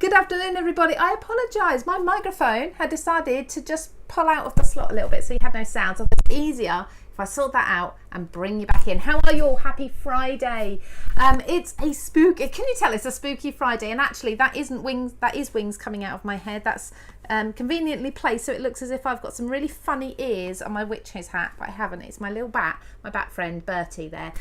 Good afternoon, everybody. I apologise. My microphone had decided to just pull out of the slot a little bit, so you had no sound. So it's easier if I sort that out and bring you back in. How are you all? Happy Friday. It's a spooky, can you tell it's a spooky Friday? And actually that isn't wings, that is wings coming out of my head. That's conveniently placed so it looks as if I've got some really funny ears on my witch's hat, but I haven't. It's my little bat, my bat friend Bertie there.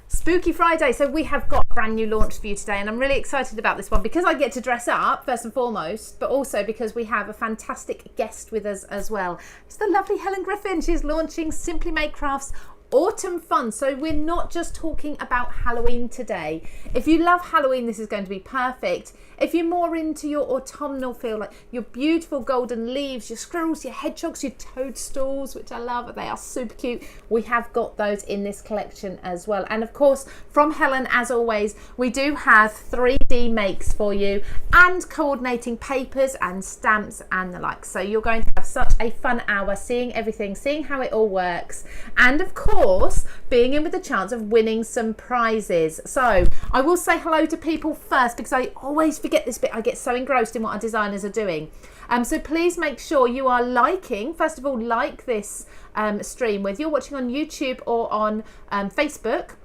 Spooky Friday, so we have got a brand new launch for you today, and I'm really excited about this one because I get to dress up first and foremost, but also because we have a fantastic guest with us as well. It's the lovely Helen Griffin. She's launching Simply Made Crafts Autumn Fun. So we're not just talking about Halloween today. If you love Halloween, this is going to be perfect. If you're more into your autumnal feel, like your beautiful golden leaves, your squirrels, your hedgehogs, your toadstools, which I love, they are super cute, we have got those in this collection as well. And of course, from Helen, as always, we do have 3D makes for you and coordinating papers and stamps and the like. So you're going to have such a fun hour seeing everything, seeing how it all works, and of course, being in with the chance of winning some prizes. So I will say hello to people first because I always forget this bit. I get so engrossed in what our designers are doing. So please make sure you are liking, first of all, like this stream, whether you're watching on YouTube or on Facebook.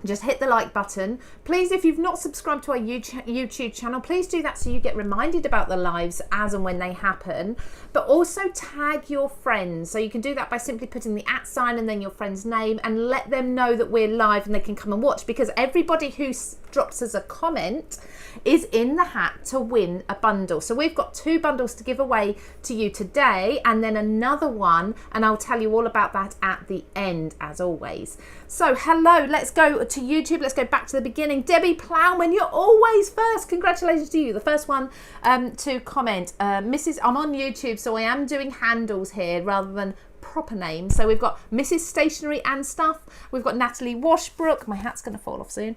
Just hit the like button. Please, if you've not subscribed to our YouTube channel, please do that so you get reminded about the lives as and when they happen. But also tag your friends. So you can do that by simply putting the @ sign and then your friend's name and let them know that we're live and they can come and watch, because everybody who drops us a comment is in the hat to win a bundle. So we've got 2 bundles to give away to you today and then another one, and I'll tell you all about that at the end as always. So hello, let's go to YouTube. Let's go back to the beginning. Debbie Plowman, you're always first. Congratulations to you. The first one to comment. I'm on YouTube, so I am doing handles here rather than proper names. So we've got Mrs. Stationery and Stuff. We've got Natalie Washbrook. My hat's going to fall off soon.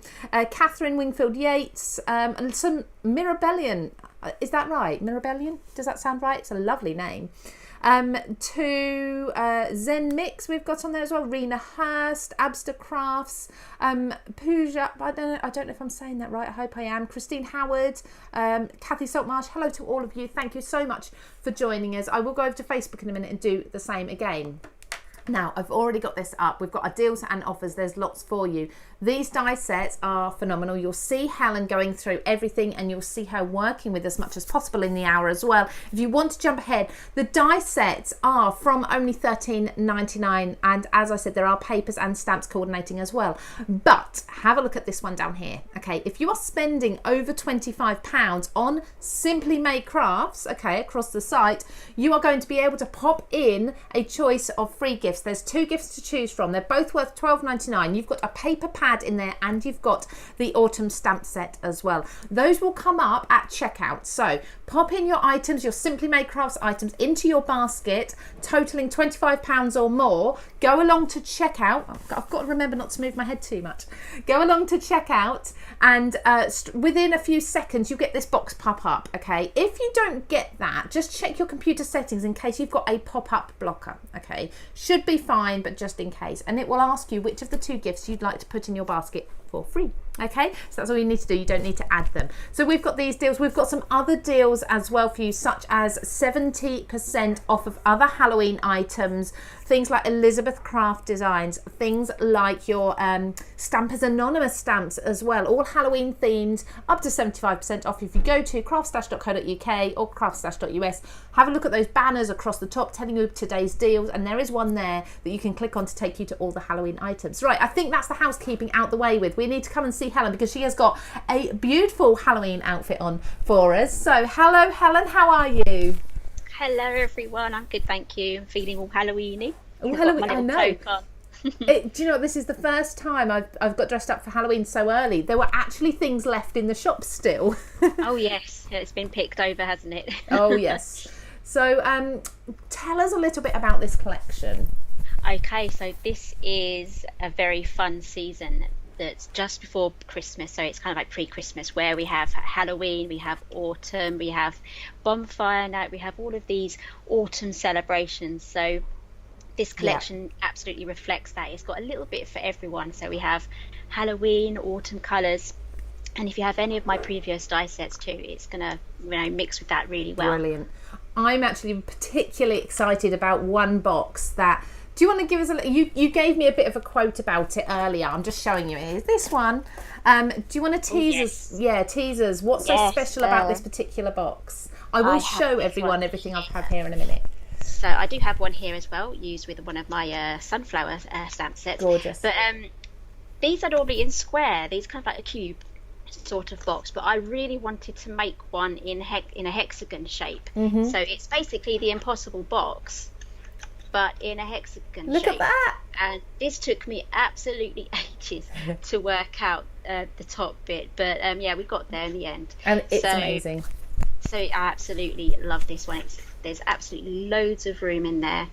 Catherine Wingfield Yates. And some Mirabellion. Is that right? Mirabellion? Does that sound right? It's a lovely name. To Zen Mix we've got on there as well. Rena Hurst, Abster Crafts, Pooja, I don't know if I'm saying that right, I hope I am. Christine Howard, Kathy Saltmarsh, hello to all of you. Thank you so much for joining us. I will go over to Facebook in a minute and do the same again. Now, I've already got this up. We've got our deals and offers. There's lots for you. These die sets are phenomenal. You'll see Helen going through everything and you'll see her working with as much as possible in the hour as well. If you want to jump ahead, the die sets are from only $13.99, and as I said, there are papers and stamps coordinating as well. But have a look at this one down here. Okay, if you are spending over £25 on Simply Made Crafts, okay, across the site, you are going to be able to pop in a choice of free gifts. There's 2 gifts to choose from. They're both worth $12.99. You've got a paper pad in there and you've got the autumn stamp set as well. Those will come up at checkout. So pop in your items, your Simply Made Crafts items, into your basket totaling £25 or more. Go along to checkout. I've got to remember not to move my head too much. Go along to checkout and within a few seconds you get this box pop up. Okay, if you don't get that, just check your computer settings in case you've got a pop-up blocker. Okay, should be fine, but just in case, and it will ask you which of the 2 gifts you'd like to put in your basket for free. Okay, so that's all you need to do. You don't need to add them. So we've got these deals. We've got some other deals as well for you, such as 70% off of other Halloween items, things like Elizabeth Craft Designs, things like your Stampers Anonymous stamps as well, all Halloween themed, up to 75% off if you go to craftstash.co.uk or craftstash.us. Have a look at those banners across the top telling you today's deals, and there is one there that you can click on to take you to all the Halloween items. Right, I think that's the housekeeping out the way with. We need to come and see Helen because she has got a beautiful Halloween outfit on for us. So hello Helen, how are you? Hello everyone, I'm good, thank you. I'm feeling all Halloweeny. Oh, Halloween, I know. Do you know what, this is the first time I've got dressed up for Halloween so early. There were actually things left in the shop still. Oh yes, it's been picked over, hasn't it? Oh yes. So tell us a little bit about this collection. Okay, so this is a very fun season that's just before Christmas, so it's kind of like pre-Christmas, where we have Halloween, we have autumn, we have bonfire night, we have all of these autumn celebrations. So this collection absolutely reflects that. It's got a little bit for everyone. So we have Halloween, autumn colours, And if you have any of my previous die sets too, it's gonna mix with that really well. Brilliant. I'm actually particularly excited about one box that. Do you want to give us you gave me a bit of a quote about it earlier. I'm just showing you. Here's this one. Do you want to tease us? Yeah, tease us. What's so special about this particular box? I will show everyone everything I have here in a minute. So I do have one here as well, used with one of my sunflower stamp sets. Gorgeous. But these are normally in square. These kind of like a cube sort of box, but I really wanted to make one in a hexagon shape. Mm-hmm. So it's basically the impossible box, but in a hexagon shape. Look at that! And this took me absolutely ages to work out the top bit, but yeah, we got there in the end. And it's amazing. So I absolutely love this one. There's absolutely loads of room in there.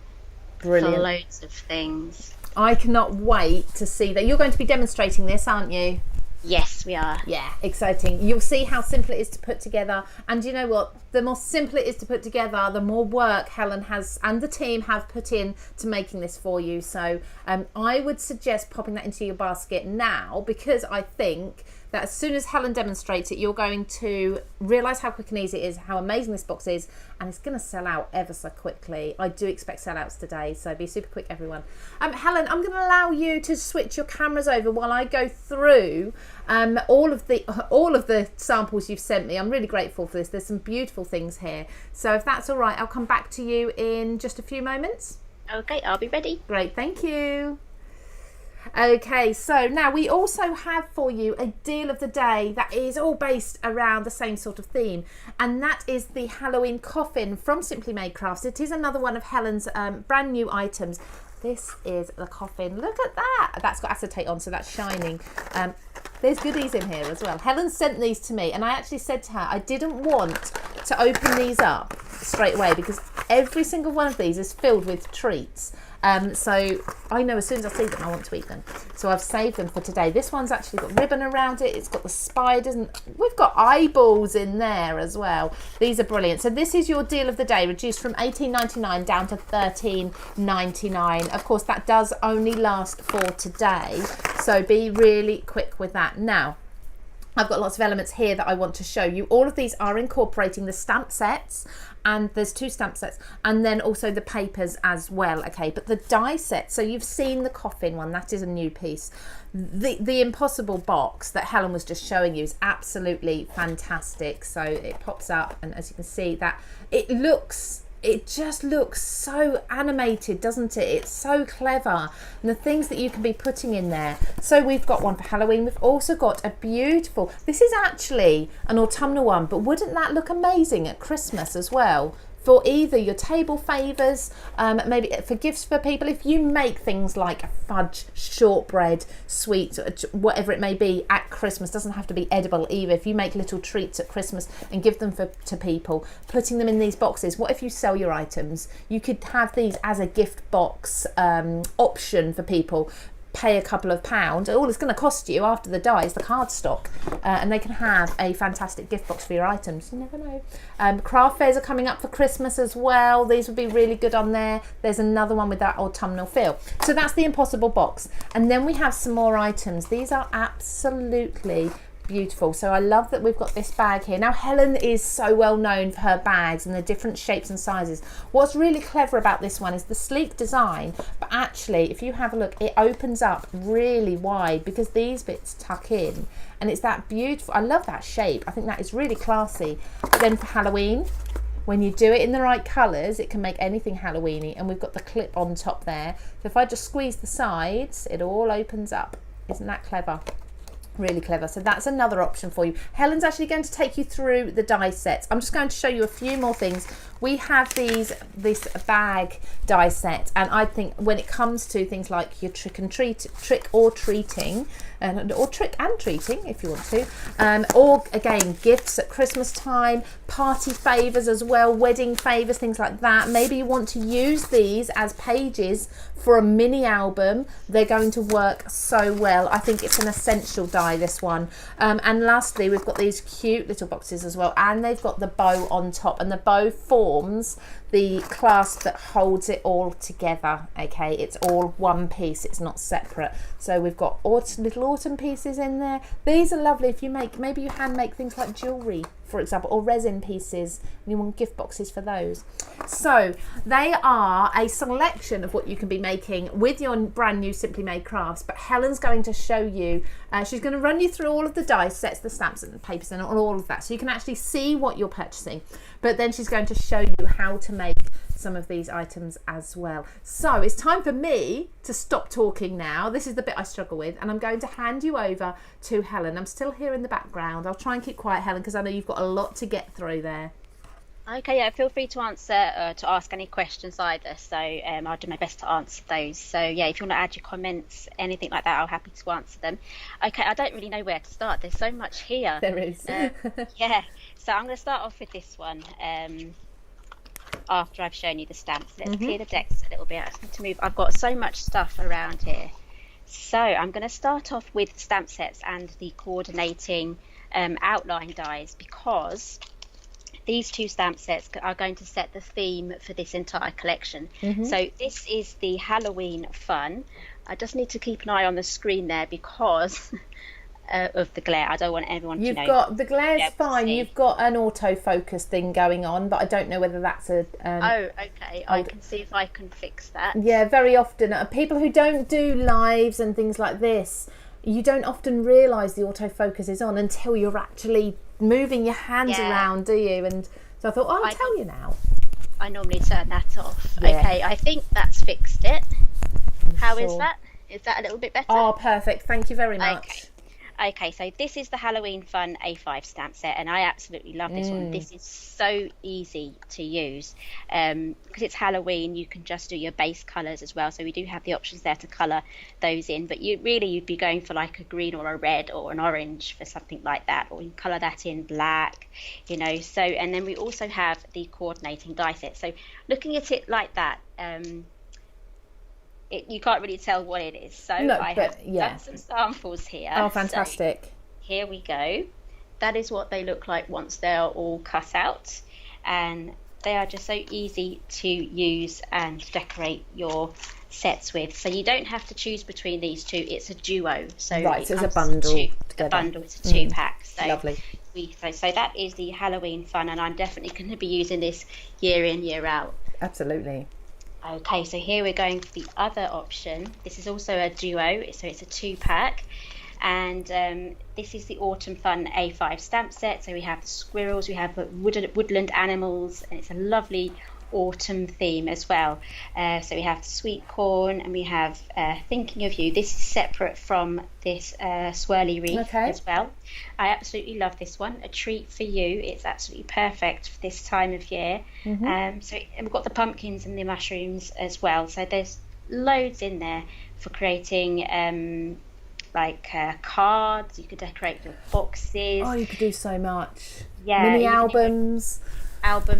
Brilliant. For loads of things. I cannot wait to see that. You're going to be demonstrating this, aren't you? Yes, we are. Yeah, exciting. You'll see how simple it is to put together. And you know what? The more simple it is to put together, the more work Helen has and the team have put in to making this for you. So I would suggest popping that into your basket now, because I think that as soon as Helen demonstrates it, you're going to realise how quick and easy it is, how amazing this box is, and it's going to sell out ever so quickly. I do expect sellouts today, so be super quick, everyone. Helen, I'm going to allow you to switch your cameras over while I go through all of the samples you've sent me. I'm really grateful for this. There's some beautiful things here. So if that's all right, I'll come back to you in just a few moments. Okay, I'll be ready. Great, thank you. Okay, so now we also have for you a deal of the day that is all based around the same sort of theme, and that is the Halloween coffin from Simply Made Crafts. It is another one of Helen's brand new items. This is the coffin. Look at that. That's got acetate on, so that's shining. There's goodies in here as well. Helen sent these to me, and I actually said to her I didn't want to open these up straight away because every single one of these is filled with treats. So I know as soon as I see them I want to eat them, so I've saved them for today. This one's actually got ribbon around it, it's got the spiders, and we've got eyeballs in there as well. These are brilliant. So this is your deal of the day, reduced from $18.99 down to $13.99. Of course that does only last for today, so be really quick with that. Now I've got lots of elements here that I want to show you. All of these are incorporating the stamp sets, and there's 2 stamp sets, and then also the papers as well. Okay, but the die set, so you've seen the coffin one, that is a new piece. The impossible box that Helen was just showing you is absolutely fantastic. So it pops up, and as you can see, that it just looks so animated, doesn't it? It's so clever, and the things that you can be putting in there. So we've got one for Halloween. We've also got a beautiful, this is actually an autumnal one, but wouldn't that look amazing at Christmas as well? For either your table favours, maybe for gifts for people. If you make things like fudge, shortbread, sweets, whatever it may be at Christmas, doesn't have to be edible either. If you make little treats at Christmas and give them to people, putting them in these boxes. What if you sell your items? You could have these as a gift box option for people. Pay a couple of pounds. All it's going to cost you after the die is the cardstock, and they can have a fantastic gift box for your items. You never know. Craft fairs are coming up for Christmas as well. These would be really good on there. There's another one with that autumnal feel. So that's the impossible box, and then we have some more items. These are absolutely beautiful. So I love that we've got this bag here. Now Helen is so well known for her bags and the different shapes and sizes. What's really clever about this one is the sleek design, but actually if you have a look, it opens up really wide because these bits tuck in, and it's that beautiful. I love that shape. I think that is really classy. Then for Halloween, when you do it in the right colours, it can make anything Halloweeny, and we've got the clip on top there. So if I just squeeze the sides, it all opens up. Isn't that clever? Really clever. So that's another option for you. Helen's actually going to take you through the die sets. I'm just going to show you a few more things. We have this bag die set, and I think when it comes to things like your trick or treating, or trick and treating if you want to, or again gifts at Christmas time, party favours as well, wedding favours, things like that. Maybe you want to use these as pages for a mini album. They're going to work so well. I think it's an essential die, this one. And lastly, we've got these cute little boxes as well, and they've got the bow on top, and the bow forms forms the clasp that holds it all together. Okay, it's all one piece, it's not separate. So we've got little autumn pieces in there. These are lovely if you maybe you hand make things like jewellery, for example, or resin pieces, and you want gift boxes for those. So they are a selection of what you can be making with your brand new Simply Made crafts, but Helen's going to show you, she's going to run you through all of the dice sets, the stamps and the papers and all of that, so you can actually see what you're purchasing, but then she's going to show you how to make some of these items as well. So it's time for me to stop talking now. This is the bit I struggle with, and I'm going to hand you over to Helen. I'm still here in the background. I'll try and keep quiet, Helen, because I know you've got a lot to get through there. Okay, yeah, feel free to ask any questions either. So I'll do my best to answer those. So yeah, if you want to add your comments, anything like that, I'm happy to answer them. Okay, I don't really know where to start. There's so much here. There is. Yeah, so I'm going to start off with this one. After I've shown you the stamps, let's clear the decks a little bit. I just need to move. I've got so much stuff around here. So I'm going to start off with stamp sets and the coordinating outline dies, because these two stamp sets are going to set the theme for this entire collection. So this is the Halloween fun. I just need to keep an eye on the screen there because of the glare. I don't want everyone to know. You've got the glare's fine. You've got an autofocus thing going on, but I don't know whether that's a. Oh, okay. I can see if I can fix that. Yeah, very often people who don't do lives and things like this, you don't often realise the autofocus is on until you're actually moving your hands around, do you? And so I thought, I'll tell you now. I normally turn that off. Yeah. Okay, I think that's fixed it. How is that? Is that a little bit better? Oh, perfect. Thank you very much. Okay, so this is the Halloween Fun A5 stamp set, and I absolutely love this one. This is so easy to use. Because it's Halloween, you can just do your base colours as well. So we do have the options there to colour those in. But you'd be going for like a green or a red or an orange for something like that. Or you can colour that in black, you know. So, and then we also have the coordinating die set. So looking at it like that, you can't really tell what it is. So I have done some samples here. Oh, fantastic. So here we go. That is what they look like once they're all cut out. And they are just so easy to use and decorate your sets with. So you don't have to choose between these two. It's a duo. So right, so it's a bundle together. A bundle, it's a two-pack. So lovely. So that is the Halloween fun, and I'm definitely going to be using this year in, year out. Absolutely. Okay, so here we're going for the other option. This is also a duo, so it's a two-pack. And this is the Autumn Fun A5 stamp set. So we have the squirrels, we have woodland animals, and it's a lovely autumn theme as well. So we have the sweet corn, and we have Thinking of You. This is separate from this swirly wreath as well. I absolutely love this one. A treat for you. It's absolutely perfect for this time of year. So we've got the pumpkins and the mushrooms as well. So there's loads in there for creating cards. You could decorate your boxes. Oh, you could do so much. Yeah, mini albums,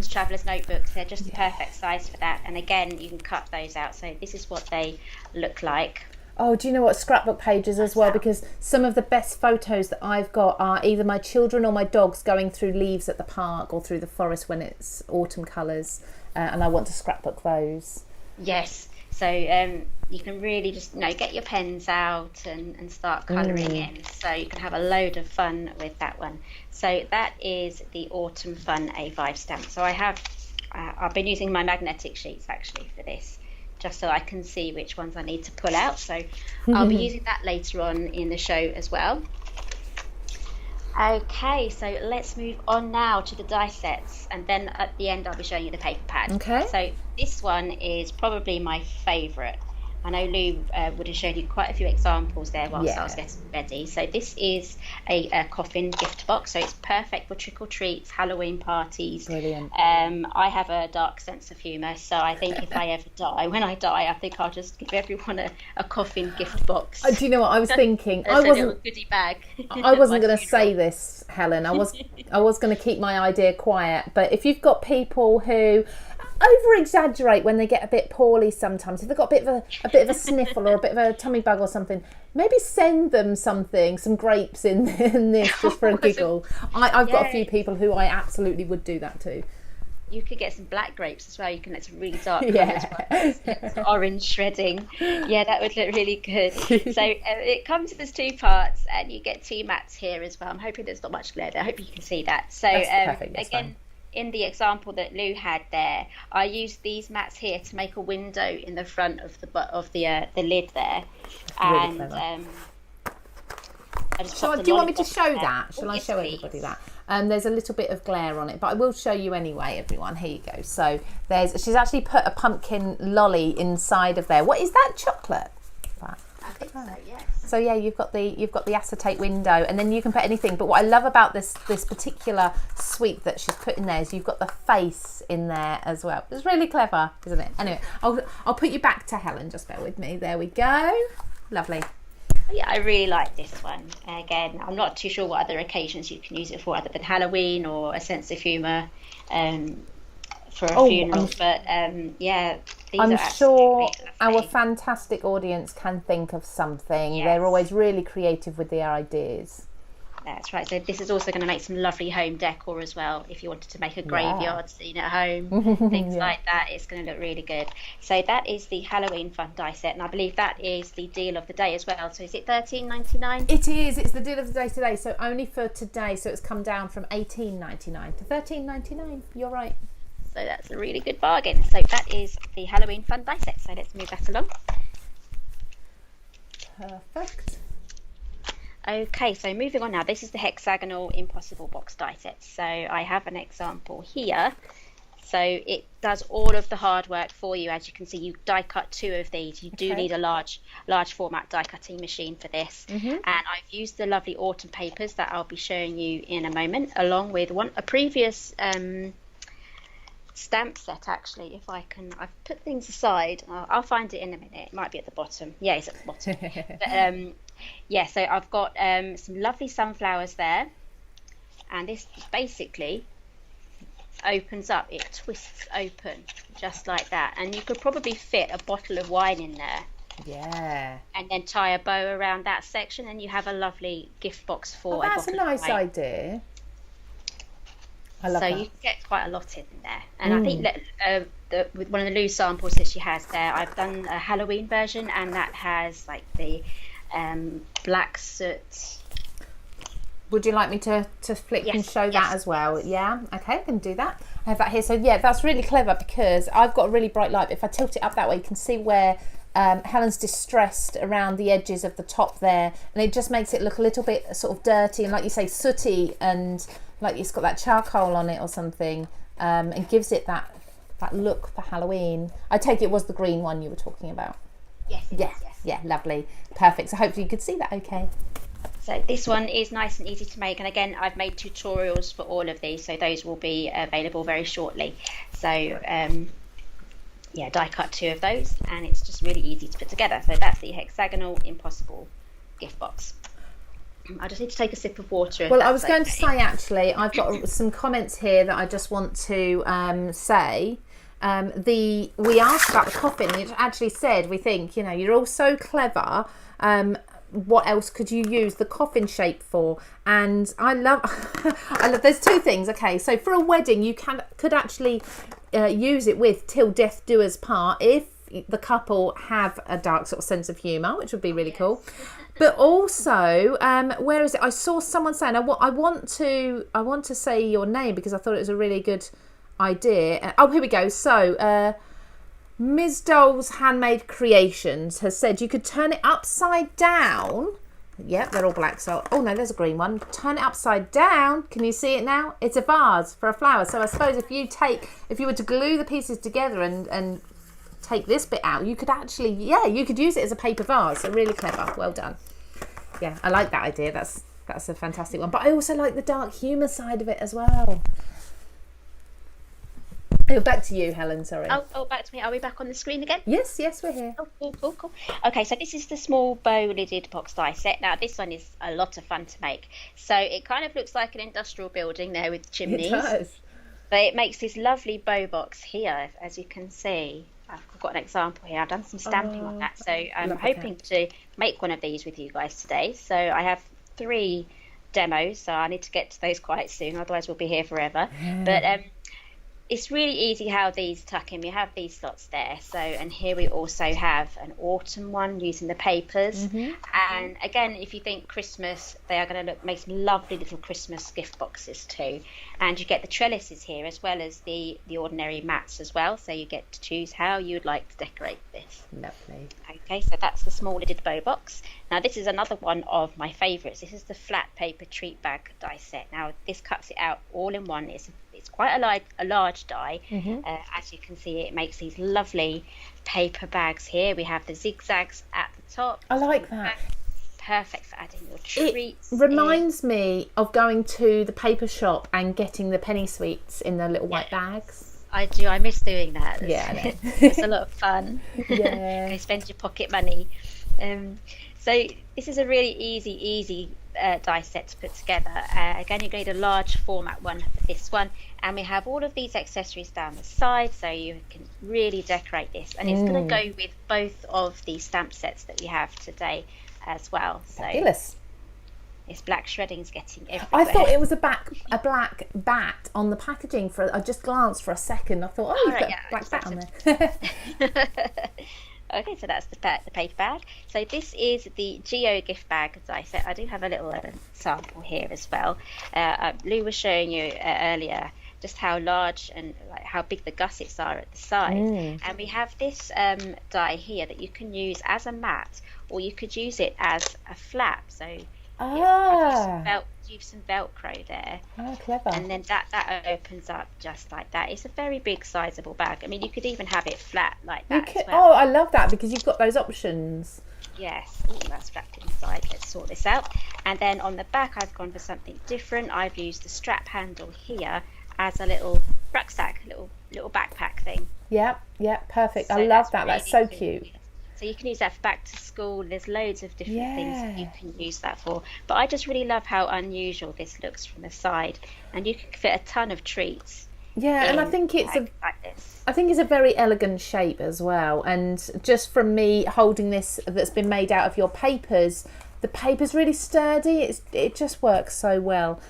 travelers notebooks. They're just the perfect size for that. And again, you can cut those out. So this is what they look like. Oh, do you know what? Scrapbook pages as well, because some of the best photos that I've got are either my children or my dogs going through leaves at the park or through the forest when it's autumn colours, and I want to scrapbook those. Yes. So you can really just get your pens out and start colouring in. So you can have a load of fun with that one. So that is the Autumn Fun A5 stamp. So I've been using my magnetic sheets actually for this, just so I can see which ones I need to pull out. So I'll be using that later on in the show as well. Okay, so let's move on now to the die sets, and then at the end I'll be showing you the paper pad. Okay. So this one is probably my favourite. I know Lou would have showed you quite a few examples there whilst I was getting ready. So this is a coffin gift box. So it's perfect for trick or treats, Halloween parties. Brilliant. I have a dark sense of humour, so I think if I ever die, when I die, I think I'll just give everyone a coffin gift box. Do you know what I was thinking? I wasn't a little goodie bag. I wasn't going to say this, Helen. I was going to keep my idea quiet. But if you've got people who over exaggerate when they get a bit poorly sometimes, if they've got a bit of a sniffle or a bit of a tummy bug or something, maybe send them some grapes in this just for a giggle. I've got a few people who I absolutely would do that to. you could get some black grapes as well. You can let some really dark Yeah. colours, some orange shredding. Yeah, that would look really good. So it comes with 2 parts, and you get 2 mats here as well. I'm hoping there's not much glare there. I hope you can see that. So That's perfect. That's again, fine. in the example that Lou had there, I used these mats here to make a window in the front of the lid there, Really and clever. I just popped Do a you want me to lollipop show there. that? Shall Oh, I yes, show please. everybody that? There's a little bit of glare on it, but I will show you anyway, everyone. Here you go. So she's actually put a pumpkin lolly inside of there. What is that? Chocolate? I think so, yes. So yeah, you've got the acetate window, and then you can put anything. But what I love about this particular sweet that she's put in there is you've got the face in there as well. It's really clever, isn't it? Anyway, I'll put you back to Helen. Just bear with me. There we go. Lovely. Yeah, I really like this one. Again, I'm not too sure what other occasions you can use it for other than Halloween or a sense of humour for a funeral. But yeah, these I'm are sure absolutely our lovely. fantastic audience can think of something. Yes. They're always really creative with their ideas. That's right. So this is also going to make some lovely home decor as well. If you wanted to make a graveyard scene at home, things like that, it's going to look really good. So that is the Halloween fun die set, and I believe that is the deal of the day as well. So is it $13.99? It is. It's the deal of the day today. So only for today. So it's come down from $18.99 to $13.99. You're right. So that's a really good bargain. So that is the Halloween fun die set. So let's move that along. Perfect. Okay, so moving on now. This is the Hexagonal Impossible Box die set. So I have an example here. So it does all of the hard work for you. As you can see, you die cut 2 of these. You do need a large format die cutting machine for this. And I've used the lovely autumn papers that I'll be showing you in a moment, along with a previous stamp set. Actually, if I can, I've put things aside. I'll find it in a minute. It might be at the bottom. Yeah, it's at the bottom. But, yeah, so I've got some lovely sunflowers there, and this basically opens up. It twists open just like that, and you could probably fit a bottle of wine in there. Yeah. And then tie a bow around that section, and you have a lovely gift box for That's a bottle nice of wine. idea. I love that. So you can get quite a lot in there. And I think that with one of the loose samples that she has there, I've done a Halloween version, and that has like the black soot. Would you like me to flick and show that yes, as well? Yeah, okay, I can do that. I have that here. So yeah, that's really clever because I've got a really bright light. If I tilt it up that way, you can see where Helen's distressed around the edges of the top there, and it just makes it look a little bit sort of dirty and, like you say, sooty, and like it's got that charcoal on it or something, and gives it that look for Halloween. I take it was the green one you were talking about. Yes, Yes. Yeah, lovely, perfect. So hopefully you could see that okay. So this one is nice and easy to make, and again I've made tutorials for all of these, so those will be available very shortly. So yeah, die cut 2 of those, and it's just really easy to put together. So that's the Hexagonal Impossible gift box. I just need to take a sip of water. Well, I was going to say, actually, I've got some comments here that I just want to say. We asked about the coffin. It actually said, we think, you're all so clever. What else could you use the coffin shape for? And I love there's 2 things. Okay, so for a wedding, you could actually use it with till death do us part if the couple have a dark sort of sense of humour, which would be really cool. But also, where is it? I saw someone saying, I want to say your name because I thought it was a really good idea. Oh, here we go. So Ms. Dole's Handmade Creations has said you could turn it upside down. Yep, they're all black. So, oh no, there's a green one. Turn it upside down. Can you see it now? It's a vase for a flower. So I suppose if you were to glue the pieces together and take this bit out, you could actually, you could use it as a paper vase. So really clever. Well done. Yeah, I like that idea. That's a fantastic one. But I also like the dark humour side of it as well. Oh, back to you, Helen, sorry. Oh, back to me. Are we back on the screen again? Yes, we're here. Oh, cool. Okay, so this is the small bow-lidded box die set. Now, this one is a lot of fun to make. So it kind of looks like an industrial building there with chimneys. It does. But it makes this lovely bow box here, as you can see. I've got an example here. I've done some stamping on that. So I'm hoping to make one of these with you guys today. So I have 3 demos, so I need to get to those quite soon. Otherwise, we'll be here forever. But it's really easy how these tuck in. We have these slots there. So, and here we also have an autumn one using the papers. And again, if you think Christmas, they are going to make some lovely little Christmas gift boxes too. And you get the trellises here as well as the ordinary mats as well. So you get to choose how you would like to decorate this. Lovely. Okay, so that's the small lidded bow box. Now this is another one of my favourites. This is the flat paper treat bag die set. Now this cuts it out all in one. It's quite a large die. As you can see, it makes these lovely paper bags here. We have the zigzags at the top. I like that. Perfect for adding your treats. It reminds me of going to the paper shop and getting the penny sweets in their little white bags. I do. I miss doing that. Yeah, It's a lot of fun. Yeah. Go spend your pocket money. So this is a really easy die set to put together. Again, you're going to need a large format one for this one, and we have all of these accessories down the side, so you can really decorate this. And it's going to go with both of the stamp sets that we have today as well. So fabulous. This black shredding's getting everywhere. I thought it was a black bat on the packaging. I just glanced for a second. I thought, you've got a black bat on there. Okay, so that's the paper bag. So this is the Geo gift bag die set. I do have a little sample here as well. Lou was showing you earlier just how large and like how big the gussets are at the side. And we have this die here that you can use as a mat, or you could use it as a flap. So use some Velcro there. Oh, clever. And then that opens up just like that. It's a very big, sizable bag. I mean, you could even have it flat like that as well. Oh, I love that because you've got those options. Yes. Ooh, that's wrapped inside. Let's sort this out. And then on the back, I've gone for something different. I've used the strap handle here as a little rucksack, little backpack thing. Yep, perfect. So I love that. really That's so cute. So you can use that for back to school. There's loads of different things that you can use that for. But I just really love how unusual this looks from the side, and you can fit a ton of treats. Yeah, and I think it's like this. I think it's a very elegant shape as well. And just from me holding this, that's been made out of your papers, the paper's really sturdy. It just works so well.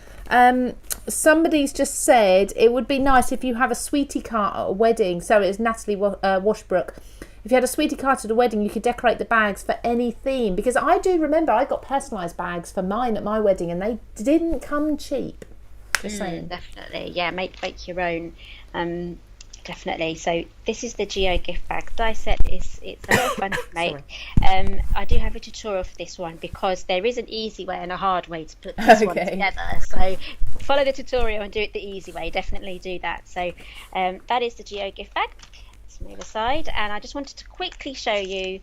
Somebody's just said it would be nice if you have a sweetie cart at a wedding. So it's Natalie Washbrook. If you had a sweetie cart at a wedding, you could decorate the bags for any theme. Because I do remember I got personalised bags for mine at my wedding, and they didn't come cheap. Just saying. Definitely, yeah. Make your own. Definitely. So this is the Geo gift bag die set. It's a lot of fun to make. I do have a tutorial for this one because there is an easy way and a hard way to put this one together. So follow the tutorial and do it the easy way. Definitely do that. So that is the Geo gift bag. Move aside, and I just wanted to quickly show you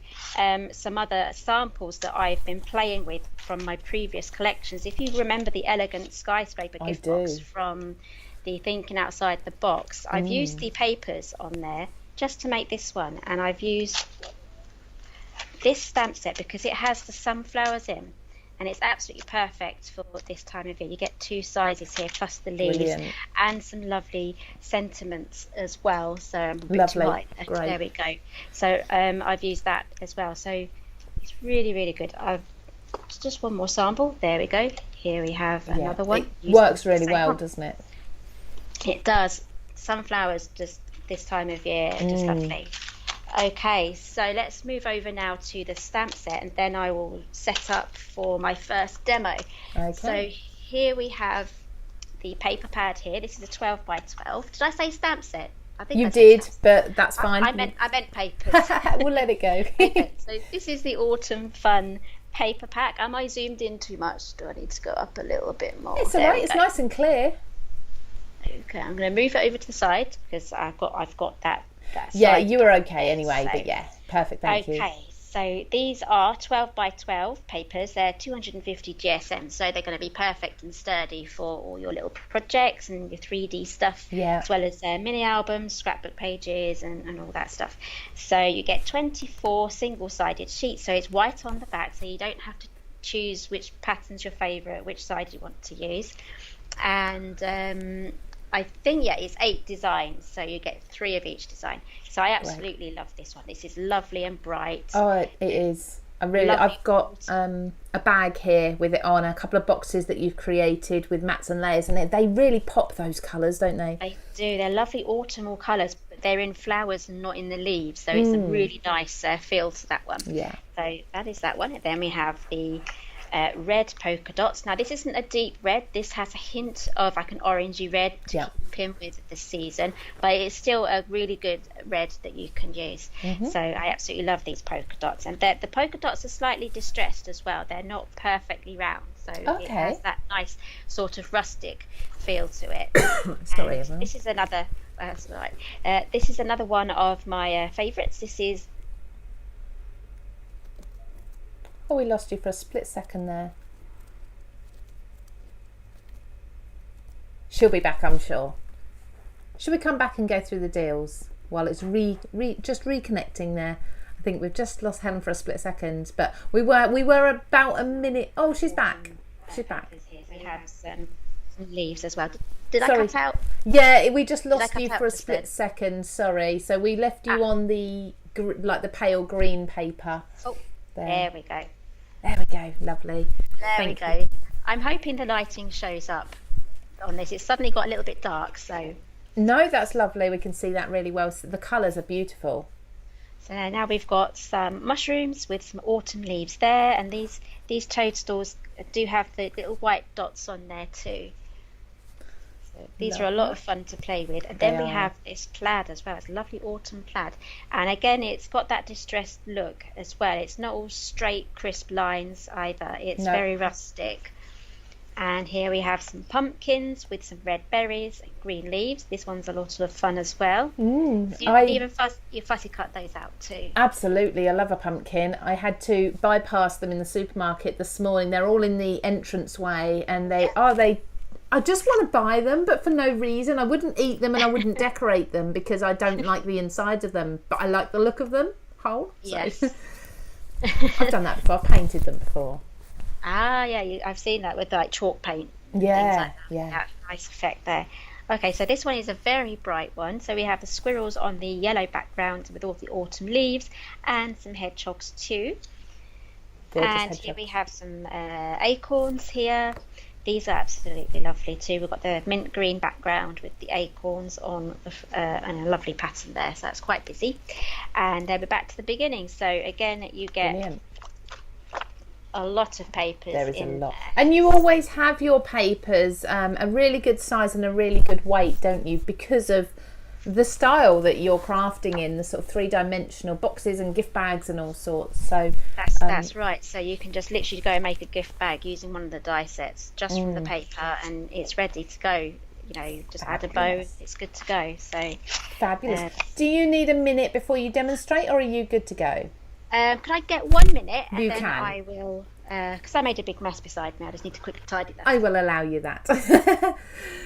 some other samples that I've been playing with from my previous collections. If you remember the elegant skyscraper gift box from the Thinking Outside the Box, I've used the papers on there just to make this one, and I've used this stamp set because it has the sunflowers in, and it's absolutely perfect for this time of year. You get two sizes here plus the leaves. And some lovely sentiments as well. So lovely. Great. There we go. So I've used that as well. So it's really, really good. I've just one more sample. There we go. Here we have another one. It works really well, doesn't it? It does. Sunflowers just this time of year are just lovely. Okay, so let's move over now to the stamp set, and then I will set up for my first demo. Okay. So here we have the paper pad here. This is a 12 by 12. Did I say stamp set? I think you did, but that's fine. I meant papers. We'll let it go. Okay, so this is the Autumn Fun paper pack. Am I zoomed in too much? Do I need to go up a little bit more? It's all right. It's nice and clear. Okay, I'm going to move it over to the side because I've got that. Yeah, you were okay anyway, so, but yeah, perfect, thank you. Okay, so these are 12 by 12 papers. They're 250 GSM, so they're going to be perfect and sturdy for all your little projects and your 3D stuff, as well as mini albums, scrapbook pages, and all that stuff. So you get 24 single-sided sheets, so it's white on the back, so you don't have to choose which pattern's your favourite, which side you want to use. And I think, it's 8 designs, so you get 3 of each design. So I absolutely love this one. This is lovely and bright. Oh, it is. I've got a bag here with it on, a couple of boxes that you've created with mats and layers, and they really pop those colours, don't they? They do. They're lovely autumnal colours, but they're in flowers and not in the leaves, so it's a really nice feel to that one. Yeah. So that is that one. And then we have the red polka dots. Now this isn't a deep red. This has a hint of like an orangey red to keep in with the season, but it's still a really good red that you can use. So I absolutely love these polka dots, and the polka dots are slightly distressed as well. They're not perfectly round, so it has that nice sort of rustic feel to it. Sorry, this is another. That's right. This is another one of my favourites. This is. Oh, we lost you for a split second there. She'll be back, I'm sure. Should we come back and go through the deals while it's just reconnecting there? I think we've just lost Helen for a split second, but we were about a minute. Oh, she's back. She's back. We have some leaves as well. Did I cut out? Yeah, we just lost you for a split second. Sorry. So we left you on the the pale green paper. Oh, there we go. There we go, lovely. There we go. I'm hoping the lighting shows up on this. It's suddenly got a little bit dark, so. No, that's lovely. We can see that really well. So the colours are beautiful. So now we've got some mushrooms with some autumn leaves there, and these toadstools do have the little white dots on there too. These are a lot of fun to play with. And then we have this plaid as well. It's a lovely autumn plaid. And again, it's got that distressed look as well. It's not all straight, crisp lines either. It's very rustic. And here we have some pumpkins with some red berries and green leaves. This one's a lot of fun as well. So you can even fussy cut those out too. Absolutely. I love a pumpkin. I had to bypass them in the supermarket this morning. They're all in the entranceway, and I just want to buy them, but for no reason. I wouldn't eat them and I wouldn't decorate them because I don't like the insides of them, but I like the look of them whole. Yes. I've done that before. I've painted them before. Yeah, I've seen that with like chalk paint. Yeah, Nice effect there. Okay, so this one is a very bright one. So we have the squirrels on the yellow background with all the autumn leaves and some hedgehogs too. And here we have some acorns here. These are absolutely lovely too. We've got the mint green background with the acorns on and a lovely pattern there, so that's quite busy. And then we're back to the beginning. So again, you get a lot of papers. There is a lot. And you always have your papers a really good size and a really good weight, don't you? Because of the style that you're crafting in, the sort of three-dimensional boxes and gift bags and all sorts. So that's right. So you can just literally go and make a gift bag using one of the die sets just from the paper, and it's ready to go. You know, just add a bow, it's good to go. So fabulous. Do you need a minute before you demonstrate, or are you good to go? Can I get 1 minute? And you then can. I will, because I made a big mess beside me. I just need to quickly tidy that. I will allow you that.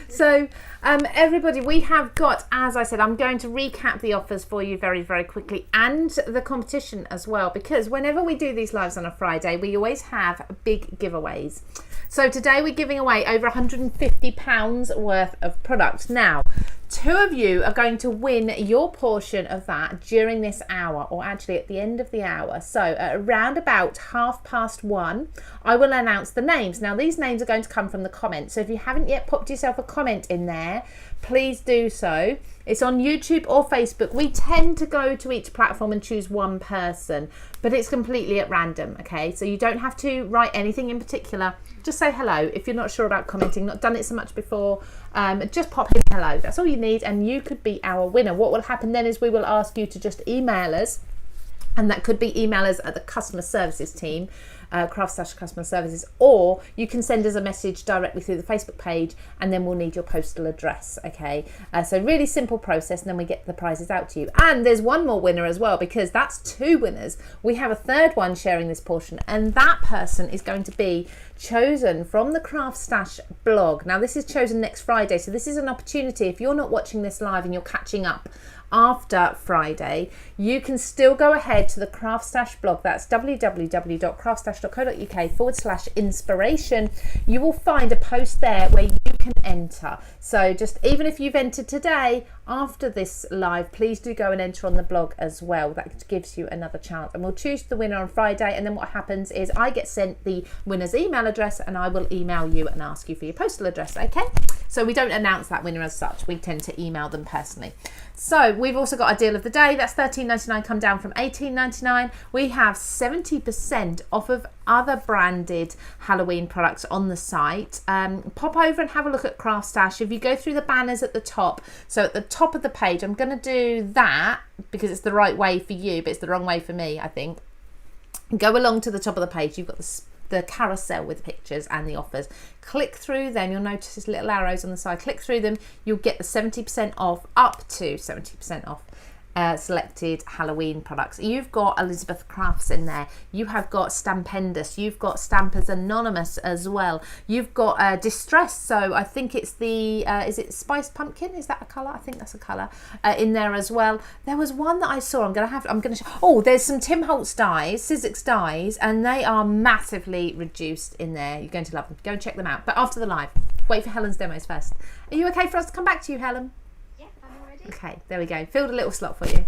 So, everybody, we have got, as I said, I'm going to recap the offers for you very, very quickly, and the competition as well, because whenever we do these lives on a Friday, we always have big giveaways. So today we're giving away over £150 worth of product. Now, 2 of you are going to win your portion of that during this hour, or actually at the end of the hour. So at around about 1:30, I will announce the names. Now these names are going to come from the comments. So if you haven't yet popped yourself a comment in there, please do so. It's on YouTube or Facebook. We tend to go to each platform and choose one person, but it's completely at random, okay? So you don't have to write anything in particular. Just say hello. If you're not sure about commenting, not done it so much before, just pop in hello. That's all you need, and you could be our winner. What will happen then is we will ask you to just email us, and that could be email us at the customer services team, CraftStash customer services, or you can send us a message directly through the Facebook page, and then we'll need your postal address, okay? So really simple process, and then we get the prizes out to you. And there's one more winner as well, because that's 2 winners. We have a 3rd one sharing this portion, and that person is going to be chosen from the CraftStash blog. Now this is chosen next Friday, so this is an opportunity. If you're not watching this live and you're catching up after Friday, you can still go ahead to the CraftStash blog. That's www.craftstash.co.uk/inspiration. You will find a post there where you can enter. So just even if you've entered today, after this live, please do go and enter on the blog as well. That gives you another chance, and we'll choose the winner on Friday, and then what happens is I get sent the winner's email address and I will email you and ask you for your postal address. Okay, so we don't announce that winner as such, we tend to email them personally. So we've also got a deal of the day. That's $13.99, come down from $18.99. We have 70% off of other branded Halloween products on the site. Pop over and have a look at CraftStash. If you go through the banners at the top, so at the top of the page, I'm going to do that because it's the right way for you, but it's the wrong way for me, I think. Go along to the top of the page. You've got the carousel with pictures and the offers. Click through them. You'll notice there's little arrows on the side. Click through them. You'll get the 70% off, up to 70% off selected Halloween products. You've got Elizabeth Crafts in there. You have got Stampendous. You've got Stampers Anonymous as well. You've got Distress. So I think it's the is it Spiced Pumpkin? Is that a colour? I think that's a colour in there as well. There was one that I saw. I'm gonna oh, there's some Tim Holtz dies, Sizzix dies, and they are massively reduced in there. You're going to love them. Go and check them out. But after the live, wait for Helen's demos first. Are you okay for us to come back to you, Helen? Okay, there we go. Filled a little slot for you.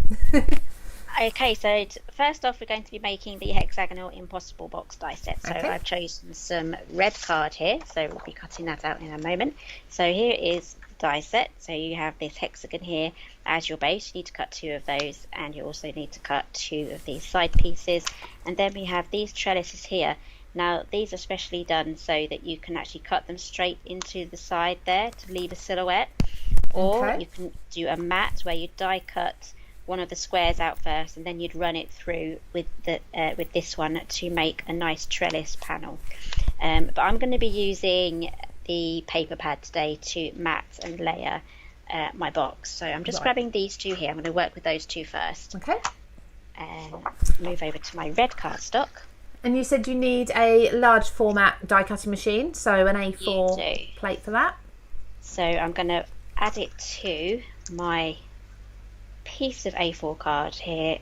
Okay, so first off, we're going to be making the Hexagonal Impossible Box die set. So Okay. I've chosen some red card here, so we'll be cutting that out in a moment. So here is the die set. So you have this hexagon here as your base. You need to cut 2 of those, and you also need to cut 2 of these side pieces. And then we have these trellises here. Now, these are specially done so that you can actually cut them straight into the side there to leave a silhouette. Or Okay. you can do a mat where you die cut one of the squares out first, and then you'd run it through with this one to make a nice trellis panel. But I'm going to be using the paper pad today to mat and layer my box. So I'm just grabbing these 2 here. I'm going to work with those 2 first. Okay. Move over to my red cardstock. And you said you need a large format die cutting machine, so an A4 You do. plate for that. So I'm going to add it to my piece of A4 card here,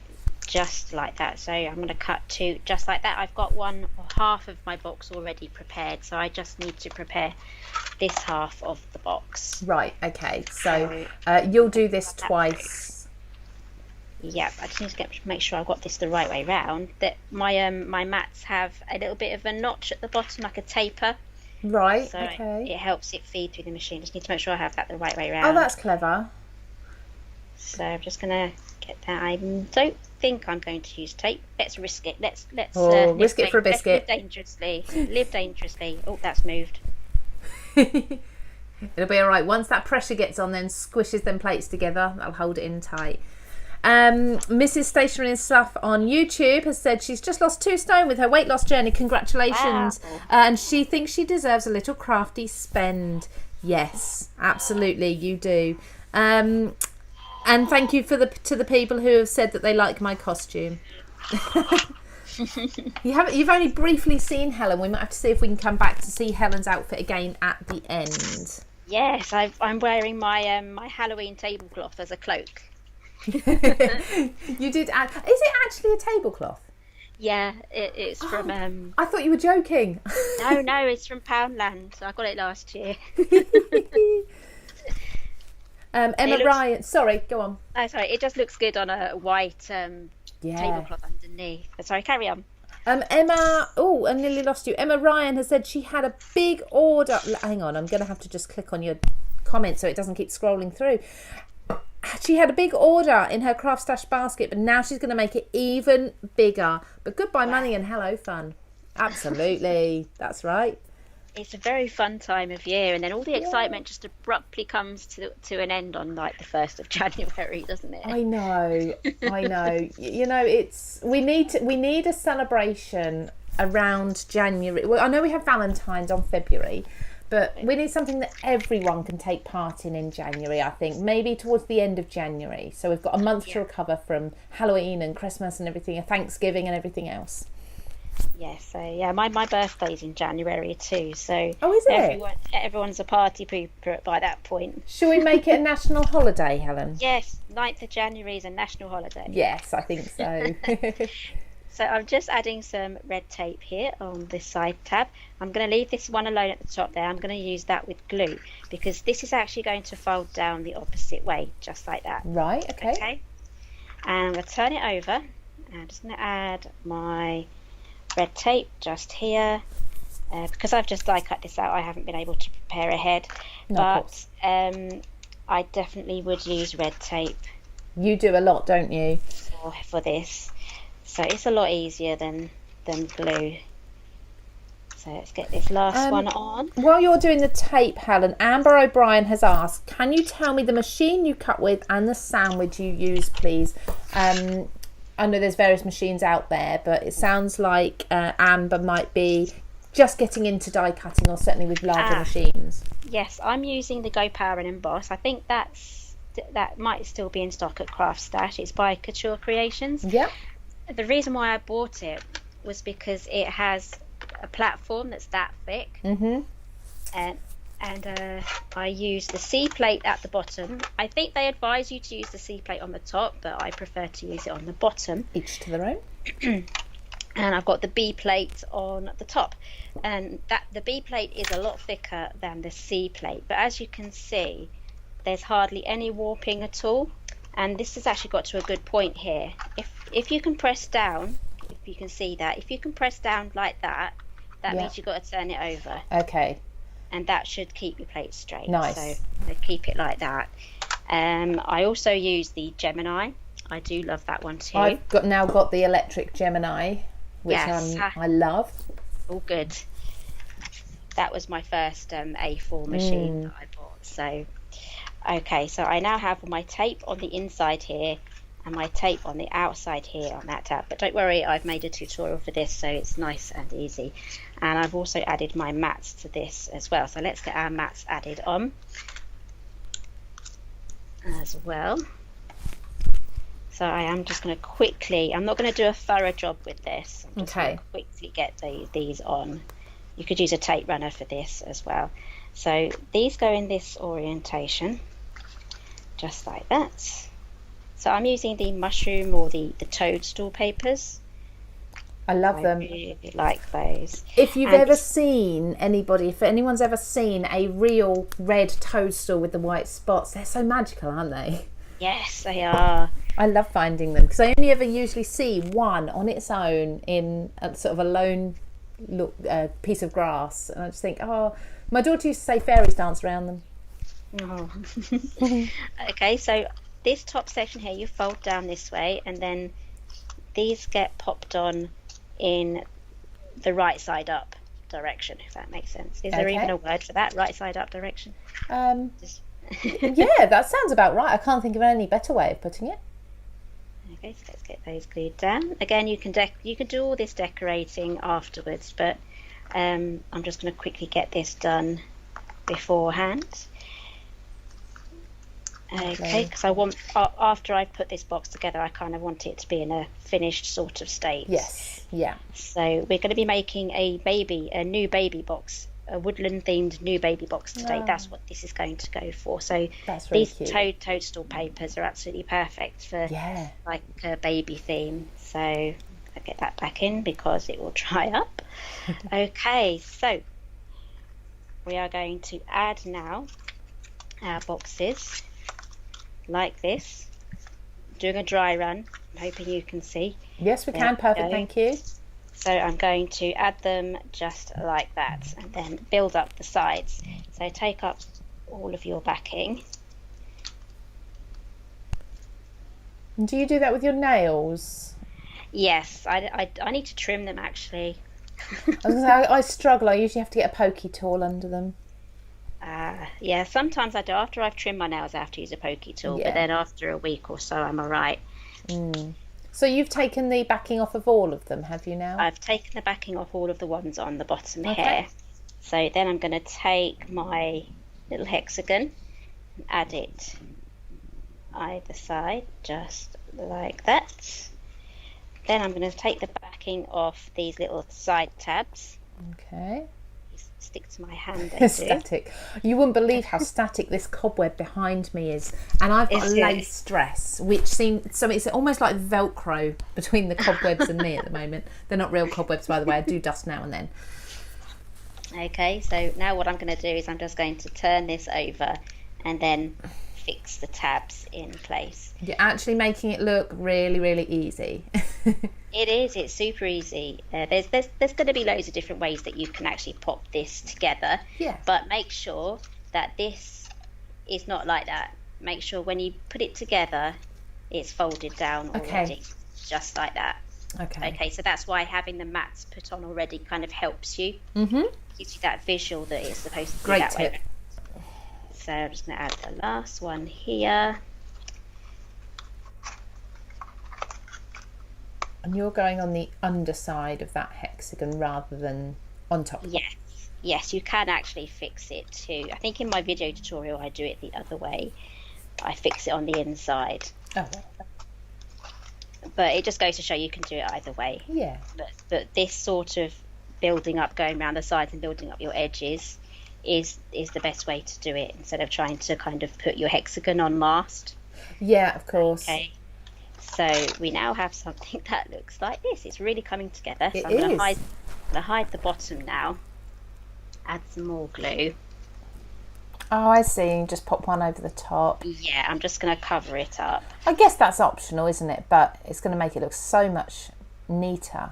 just like that. So I'm going to cut 2 just like that. I've got half of my box already prepared, so I just need to prepare this half of the box. Right, okay. So you'll do this twice. Yep, I just need to make sure I've got this the right way round. That my mats have a little bit of a notch at the bottom, like a taper. Right, So okay. it helps it feed through the machine. Just need to make sure I have that the right way round. Oh, that's clever. So I'm just going to get that. I don't think I'm going to use tape. Let's risk it. Let's risk it for a biscuit. Live dangerously. Live dangerously. Oh, that's moved. It'll be all right. Once that pressure gets on, then squishes them plates together. That'll hold it in tight. Mrs. Stationery and Stuff on YouTube has said she's just lost 2 stone with her weight loss journey. Congratulations. Wow. And she thinks she deserves a little crafty spend. Yes, absolutely, you do. And thank you to the people who have said that they like my costume. You've only briefly seen Helen. We might have to see if we can come back to see Helen's outfit again at the end. Yes, I'm wearing my my Halloween tablecloth as a cloak. You did add. Is it actually a tablecloth? Yeah, it's from. I thought you were joking. No, it's from Poundland. I got it last year. Emma Ryan. Sorry, go on. Oh, sorry. It just looks good on a white tablecloth underneath. Sorry, carry on. Emma. Oh, I nearly lost you. Emma Ryan has said she had a big order. Hang on, I'm going to have to just click on your comment so it doesn't keep scrolling through. She had a big order in her CraftStash basket, but now she's going to make it even bigger. But goodbye money and hello fun. Absolutely. That's right. It's a very fun time of year, and then all the excitement just abruptly comes to an end on like the 1st of January, doesn't it? I know. You know, we need a celebration around January. Well, I know we have Valentine's on February, but we need something that everyone can take part in January, I think. Maybe towards the end of January. So we've got a month to recover from Halloween and Christmas and everything, and Thanksgiving and everything else. Yes, so yeah, my birthday's in January too, so Oh, is it? everyone's a party pooper by that point. Shall we make it a national holiday, Helen? Yes, 9th of January is a national holiday. Yes, I think so. So I'm just adding some red tape here on this side tab. I'm going to leave this one alone at the top there. I'm going to use that with glue because this is actually going to fold down the opposite way, just like that. Right, okay. And I'm going to turn it over. I'm just going to add my red tape just here. Because I've just die cut this out, I haven't been able to prepare ahead. But I definitely would use red tape. You do a lot, don't you? For this. So it's a lot easier than glue. So let's get this last one on. While you're doing the tape, Helen, Amber O'Brien has asked, can you tell me the machine you cut with and the sandwich you use, please? I know there's various machines out there, but it sounds like Amber might be just getting into die cutting, or certainly with larger machines. Yes, I'm using the Go Power and Emboss. I think that might still be in stock at CraftStash. It's by Couture Creations. Yep. The reason why I bought it was because it has a platform that's that thick, and I use the C plate at the bottom. I think they advise you to use the C plate on the top, but I prefer to use it on the bottom. Each to their own. And I've got the B plate on the top, and the B plate is a lot thicker than the C plate, but as you can see, there's hardly any warping at all. And this has actually got to a good point here. If you can press down, if you can see that, if you can press down like that, that means you've got to turn it over. Okay. And that should keep your plate straight. Nice. So keep it like that. I also use the Gemini. I do love that one too. I've now got the electric Gemini, which I love. All good. That was my first A4 machine that I bought. So. Okay, so I now have my tape on the inside here and my tape on the outside here on that tab. But don't worry, I've made a tutorial for this, so it's nice and easy. And I've also added my mats to this as well. So let's get our mats added on as well. So I am just going to quickly, I'm not going to do a thorough job with this. I'm just going to quickly get these on. You could use a tape runner for this as well. So these go in this orientation, just like that. So I'm using the mushroom or the toadstool papers. I love them. I really like those. If anyone's ever seen a real red toadstool with the white spots, they're so magical, aren't they? Yes, they are. I love finding them because I only ever usually see one on its own in a sort of a lone piece of grass, and I just think, oh, my daughter used to say fairies dance around them. Oh. Okay, so this top section here, you fold down this way, and then these get popped on in the right side up direction, if that makes sense. Is there even a word for that? Right side up direction? Yeah, that sounds about right. I can't think of any better way of putting it. Okay, so let's get those glued down. Again, you can do all this decorating afterwards, but I'm just going to quickly get this done beforehand. Okay, because I want, after I put this box together, I kind of want it to be in a finished sort of state. Yes, yeah. So we're going to be making a new baby box, a woodland themed new baby box today. Oh. That's what this is going to go for. So that's really these toadstool papers are absolutely perfect for like a baby theme. So I'll get that back in because it will dry up. Okay, so we are going to add now our boxes like this, doing a dry run. I'm hoping you can see. Yes, we can. Perfect, thank you. So I'm going to add them just like that and then build up the sides. So take up all of your backing. Do you do that with your nails? Yes, I need to trim them actually. I struggle. I usually have to get a pokey tool under them. Yeah, sometimes I do. After I've trimmed my nails, I have to use a pokey tool, but then after a week or so, I'm all right. So you've taken the backing off of all of them, have you now? I've taken the backing off all of the ones on the bottom here. So then I'm going to take my little hexagon and add it either side, just like that. Then I'm going to take the backing off these little side tabs. Okay. Stick to my hand, they do. Static. You wouldn't believe how static this cobweb behind me is. And I've got a lace dress, which seems, so it's almost like Velcro between the cobwebs and me at the moment. They're not real cobwebs, by the way. I do dust now and then. Okay, so now what I'm going to do is I'm just going to turn this over and then fix the tabs in place. You're actually making it look really, really easy. It is. It's super easy. There's going to be loads of different ways that you can actually pop this together. Yeah. But make sure that this is not like that. Make sure when you put it together, it's folded down already, just like that. Okay. So that's why having the mats put on already kind of helps you. Mm-hmm. Gives you that visual that it's supposed to be that way. So I'm just going to add the last one here. And you're going on the underside of that hexagon rather than on top. Yes, you can actually fix it too. I think in my video tutorial I do it the other way. I fix it on the inside. Oh. But it just goes to show you can do it either way. Yeah. But this sort of building up, going around the sides and building up your edges is the best way to do it, instead of trying to kind of put your hexagon on last. Yeah, of course. Okay. So we now have something that looks like this. It's really coming together. So I'm going to hide the bottom now. Add some more glue. Oh, I see. Just pop one over the top. Yeah, I'm just going to cover it up. I guess that's optional, isn't it? But it's going to make it look so much neater.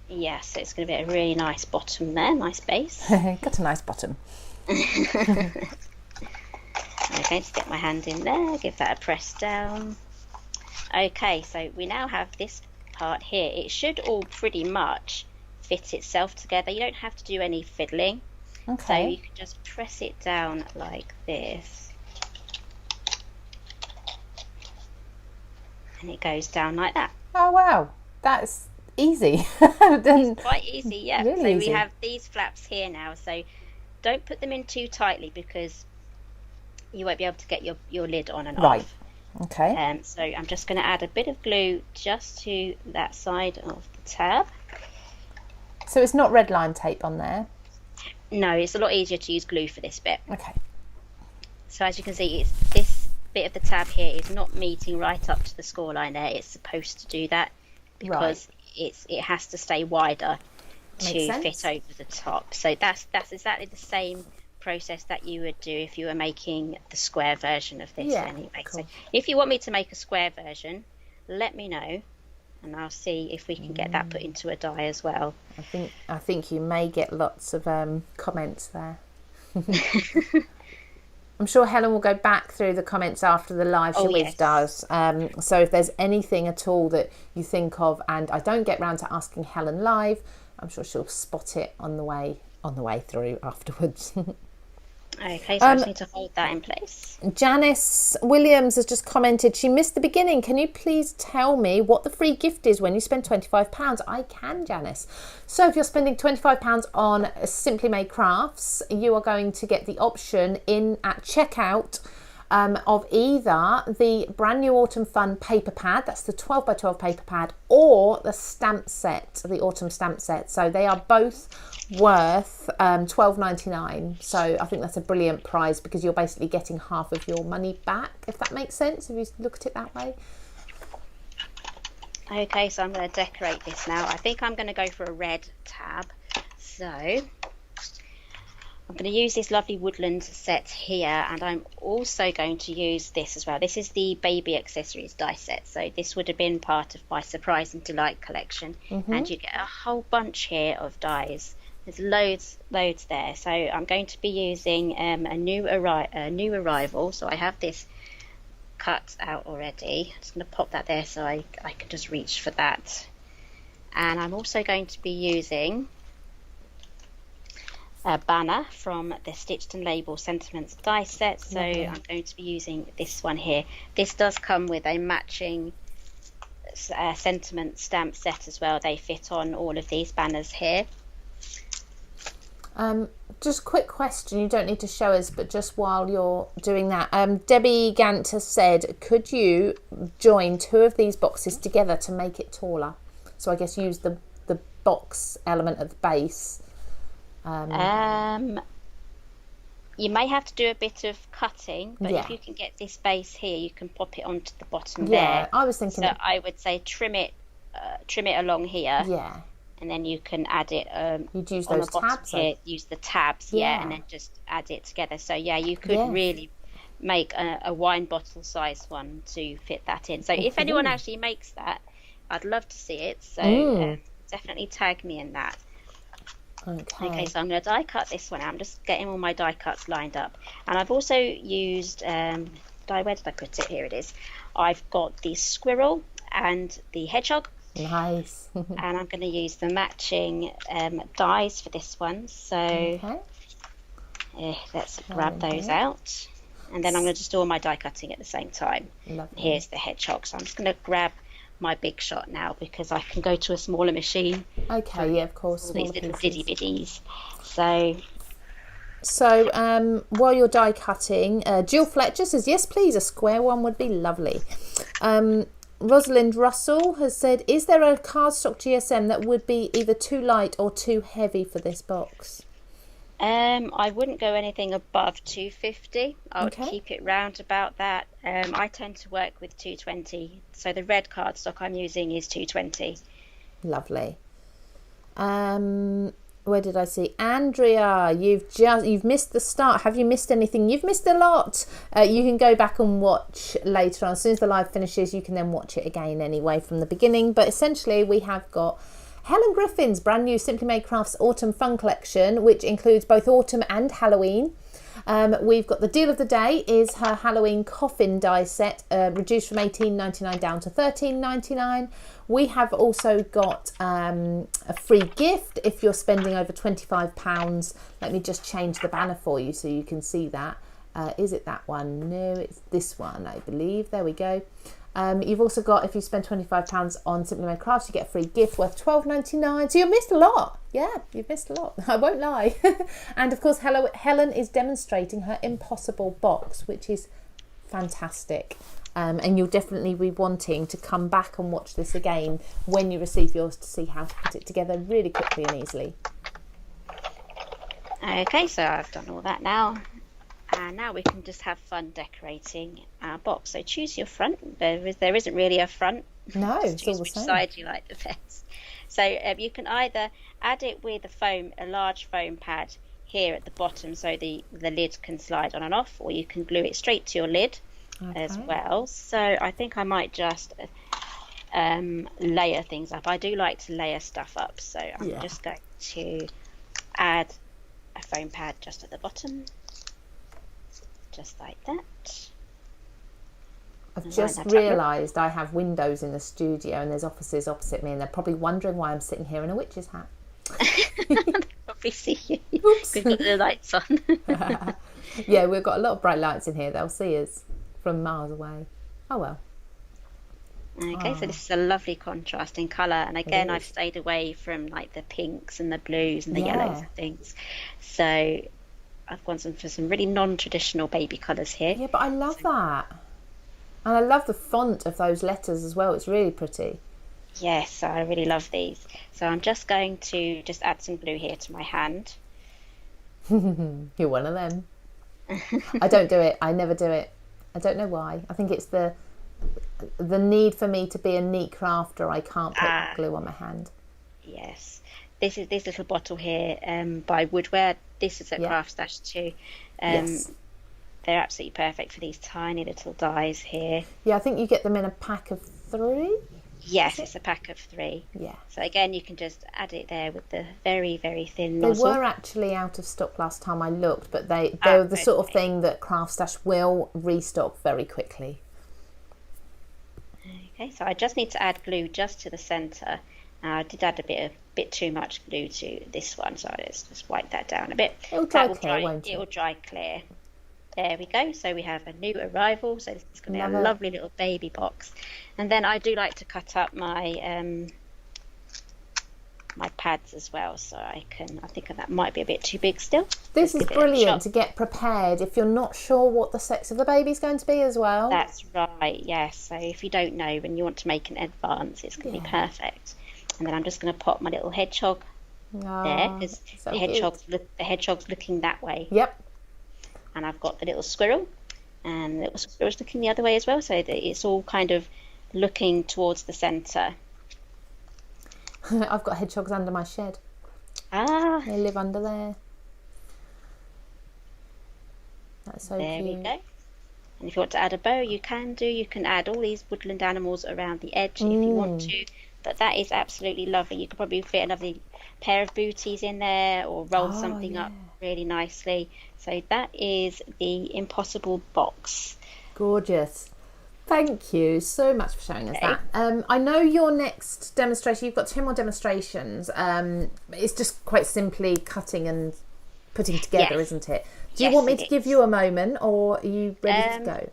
Yes, so it's going to be a really nice bottom there. Nice base. Got a nice bottom. I'm going to get my hand in there. Give that a press down. Okay, so we now have this part here. It should all pretty much fit itself together. You don't have to do any fiddling. Okay. So you can just press it down like this. And it goes down like that. Oh, wow. That's easy. It's quite easy, yeah. Really so easy. We have these flaps here now. So don't put them in too tightly, because you won't be able to get your lid on and Right. off. Okay. So I'm just going to add a bit of glue just to that side of the tab. So it's not red line tape on there? No, it's a lot easier to use glue for this bit. Okay. So as you can see, this bit of the tab here is not meeting right up to the score line there. It's supposed to do that because it has to stay wider to fit over the top. So that's exactly the same process that you would do if you were making the square version of this anyway. Cool. So if you want me to make a square version, let me know and I'll see if we can get that put into a die as well. I think you may get lots of comments there. I'm sure Helen will go back through the comments after the live. She always does. So if there's anything at all that you think of and I don't get round to asking Helen live, I'm sure she'll spot it on the way through afterwards. Okay, so I just need to hold that in place. Janice Williams has just commented, she missed the beginning. Can you please tell me what the free gift is when you spend £25? I can, Janice. So if you're spending £25 on Simply Made Crafts, you are going to get the option in at checkout of either the brand new Autumn Fun paper pad, that's the 12 by 12 paper pad, or the stamp set, the Autumn stamp set. So they are both worth $12.99. So I think that's a brilliant prize because you're basically getting half of your money back, if that makes sense, if you look at it that way. Okay, so I'm going to decorate this now. I think I'm going to go for a red tab. So I'm going to use this lovely woodland set here, and I'm also going to use this as well. This is the baby accessories die set, so this would have been part of my Surprise and Delight collection. And you get a whole bunch here of dies. There's loads there. So I'm going to be using a new arrival. So I have this cut out already. I'm just going to pop that there so I can just reach for that. And I'm also going to be using a banner from the Stitched and Label Sentiments die set. So I'm going to be using this one here. This does come with a matching sentiment stamp set as well. They fit on all of these banners here. Just a quick question, you don't need to show us, but just while you're doing that, Debbie Gant has said, could you join two of these boxes together to make it taller? So I guess use the box element at the base. You may have to do a bit of cutting, but Yeah. if you can get this base here, you can pop it onto the bottom Yeah, there. I was thinking. So I would say trim it along here, Yeah. and then you can add it You'd use on those the bottom tabs. here. Use the tabs, Yeah. and then just add it together. So yeah, you could Yeah. really make a wine bottle size one to fit that in. So if anyone actually makes that, I'd love to see it. So definitely tag me in that. Okay, so I'm going to die cut this one out. I'm just getting all my die cuts lined up. And I've also used, where did I put it? Here it is. I've got the squirrel and the hedgehog. Nice. And I'm going to use the matching dies for this one. So let's grab those out. And then I'm going to just do all my die cutting at the same time. Lovely. Here's the hedgehog. So I'm just going to grab my big shot now because I can go to a smaller machine. Okay, yeah, of course. All these little pieces. diddy biddies. So while you're die cutting, Jill Fletcher says, yes, please, a square one would be lovely. Rosalind Russell has said, is there a cardstock GSM that would be either too light or too heavy for this box? I wouldn't go anything above 250. I would Okay. keep it round about that. I tend to work with 220. So the red cardstock I'm using is 220. Lovely. Where did I see Andrea? You've missed the start. Have you missed anything? You've missed a lot. You can go back and watch later on. As soon as the live finishes, you can then watch it again anyway from the beginning. But essentially, we have got Helen Griffin's brand new Simply Made Crafts Autumn Fun Collection, which includes both autumn and Halloween. We've got the deal of the day is her Halloween coffin die set, reduced from $18.99 down to $13.99. We have also got a free gift if you're spending over £25. Let me just change the banner for you so you can see that. Is it that one? No, it's this one, I believe. There we go. You've also got, if you spend £25 on Simply Made Crafts, you get a free gift worth $12.99. So you've missed a lot. Yeah, you've missed a lot. I won't lie. And of course, Helen is demonstrating her impossible box, which is fantastic. And you'll definitely be wanting to come back and watch this again when you receive yours to see how to put it together really quickly and easily. Okay, so I've done all that now. And now we can just have fun decorating our box. So choose your front. There isn't really a front. No, Just it's all choose the which same. side you like the best. So you can either add it with a large foam pad here at the bottom so the lid can slide on and off, or you can glue it straight to your lid as well. So I think I might just layer things up. I do like to layer stuff up. So I'm just going to add a foam pad just at the bottom. Just like that. I've just realised I have windows in the studio and there's offices opposite me, and they're probably wondering why I'm sitting here in a witch's hat. Probably see you. Oops. We've got the lights on. Yeah, we've got a lot of bright lights in here. They'll see us from miles away. Oh well. Okay, so this is a lovely contrast in colour, and again I've stayed away from like the pinks and the blues and the yellows and things. So I've gone for some really non-traditional baby colours here. Yeah, but I love that. And I love the font of those letters as well. It's really pretty. Yes, I really love these. So I'm just going to add some glue here to my hand. You're one of them. I don't do it. I never do it. I don't know why. I think it's the need for me to be a neat crafter. I can't put glue on my hand. Yes. This little bottle here by Woodware. This is at CraftStash too. Yes. They're absolutely perfect for these tiny little dies here. Yeah, I think you get them in a pack of 3. Yes, it's a pack of 3. Yeah. So again, you can just add it there with the very, very thin They nozzle. were actually out of stock last time I looked, but they're the sort of thing that CraftStash will restock very quickly. Okay, so I just need to add glue just to the centre. I did add a bit too much glue to this one, so let's just wipe that down a bit. It'll dry clear, won't it? It will dry clear. There we go. So we have a new arrival. So this is going to be a lovely little baby box. And then I do like to cut up my my pads as well, so I think that might be a bit too big still. This is brilliant to get prepared if you're not sure what the sex of the baby's going to be as well. That's right, yes. So if you don't know and you want to make an advance, it's going to be perfect. And then I'm just going to pop my little hedgehog there, because so the hedgehog's looking that way. Yep. And I've got the little squirrel, and the little squirrel's looking the other way as well, so that it's all kind of looking towards the centre. I've got hedgehogs under my shed. They live under there. That's so there cute. We go. And if you want to add a bow, you can do. You can add all these woodland animals around the edge if you want to. But that is absolutely lovely. You could probably fit another pair of booties in there, or roll something up really nicely. So that is the Impossible box. Gorgeous. Thank you so much for showing us that. I know your next demonstration, you've got 2 more demonstrations. It's just quite simply cutting and putting together, isn't it? Do you want me to give you a moment, or are you ready to go?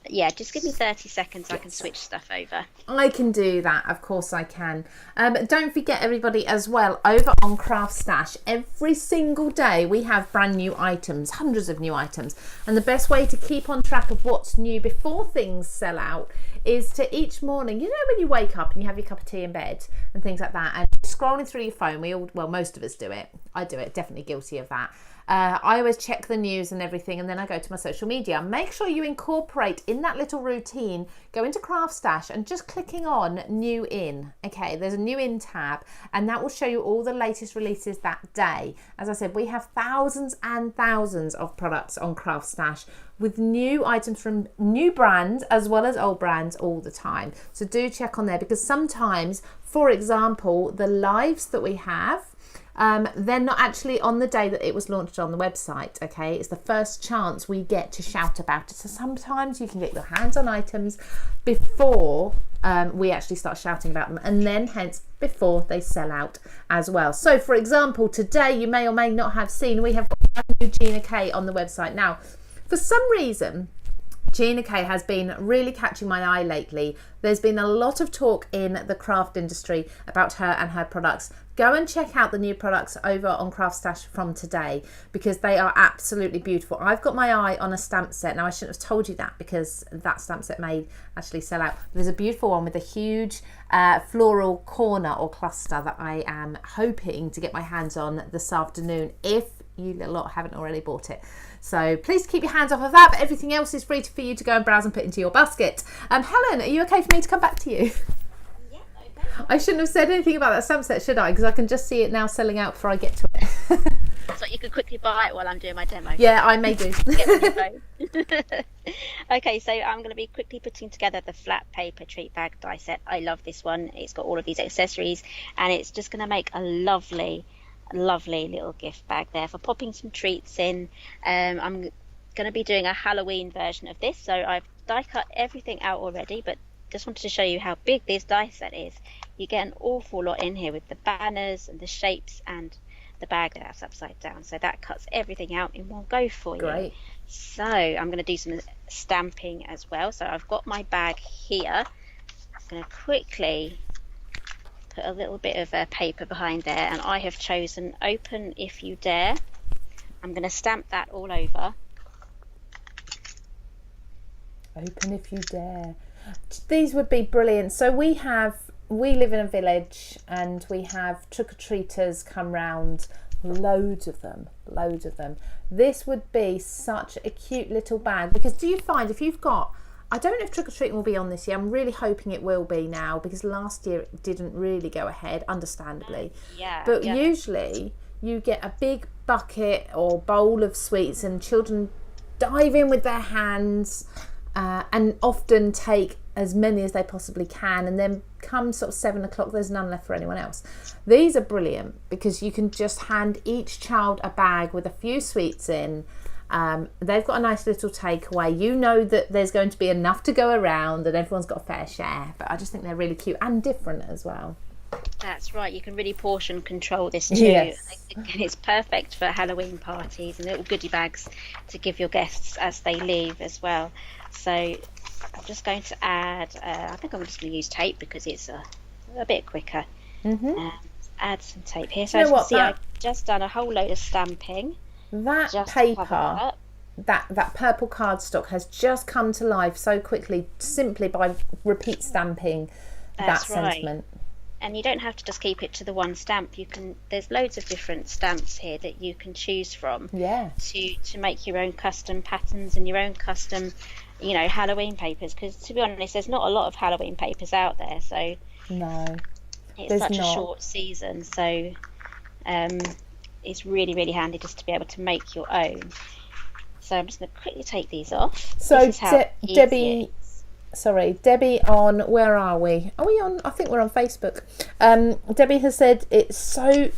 Yeah, just give me 30 seconds. I can switch stuff over. I can do that. Of course I can. Don't forget, everybody, as well, over on CraftStash, every single day we have brand new items, hundreds of new items. And the best way to keep on track of what's new before things sell out is to each morning, you know, when you wake up and you have your cup of tea in bed and things like that, and scrolling through your phone, most of us do it. I do it, definitely guilty of that. I always check the news and everything, and then I go to my social media. Make sure you incorporate in that little routine, go into CraftStash and just clicking on New In. Okay, there's a New In tab, and that will show you all the latest releases that day. As I said, we have thousands and thousands of products on CraftStash with new items from new brands as well as old brands all the time. So do check on there, because sometimes, for example, the lives that we have, they're not actually on the day that it was launched on the website. Okay, it's the first chance we get to shout about it. So sometimes you can get your hands on items before we actually start shouting about them, and then hence before they sell out as well. So for example, today you may or may not have seen, we have got a new Gina K on the website. Now, for some reason, Gina K has been really catching my eye lately. There's been a lot of talk in the craft industry about her and her products. Go and check out the new products over on CraftStash from today, because they are absolutely beautiful. I've got my eye on a stamp set. Now, I shouldn't have told you that, because that stamp set may actually sell out. There's a beautiful one with a huge floral corner or cluster that I am hoping to get my hands on this afternoon, if you little lot haven't already bought it. So please keep your hands off of that, but everything else is free for you to go and browse and put into your basket. Helen, are you okay for me to come back to you? Yeah, okay. I shouldn't have said anything about that stamp set, should I? Because I can just see it now selling out before I get to it. So you could quickly buy it while I'm doing my demo. Yeah, I may do. Okay, so I'm going to be quickly putting together the flat paper treat bag die set. I love this one. It's got all of these accessories, and it's just going to make a lovely little gift bag there for popping some treats in. I'm going to be doing a Halloween version of this, so I've die cut everything out already, but just wanted to show you how big this die set is. You get an awful lot in here with the banners and the shapes and the bag that's upside down, so that cuts everything out in one go for you. Great. So I'm going to do some stamping as well. So I've got my bag here. I'm going to quickly put a little bit of paper behind there, and I have chosen Open If You Dare. I'm going to stamp that all over. Open If You Dare. These would be brilliant. So we live in a village, and we have trick-or-treaters come round, loads of them. This would be such a cute little bag, because do you find if you've got, I don't know if trick-or-treating will be on this year, I'm really hoping it will be now, because last year it didn't really go ahead, understandably. But usually you get a big bucket or bowl of sweets, and children dive in with their hands and often take as many as they possibly can, and then come sort of 7 o'clock there's none left for anyone else. These are brilliant because you can just hand each child a bag with a few sweets in. They've got a nice little takeaway. You know that there's going to be enough to go around and everyone's got a fair share, but I just think they're really cute and different as well. That's right, you can really portion control this too. Yes. It's perfect for Halloween parties and little goodie bags to give your guests as they leave as well. So I'm just going to add, I think I'm just going to use tape because it's a bit quicker. Add some tape here. So as you can see, I've just done a whole load of stamping. That paper, that purple cardstock has just come to life so quickly, simply by repeat stamping that sentiment. And you don't have to just keep it to the one stamp. There's loads of different stamps here that you can choose from. Yeah. To make your own custom patterns and your own custom, Halloween papers. Because to be honest, there's not a lot of Halloween papers out there. So no, it's such a short season. So it's really, really handy just to be able to make your own. So I'm just going to quickly take these off. So Debbie, on, where are we? Are we on? I think we're on Facebook. Debbie has said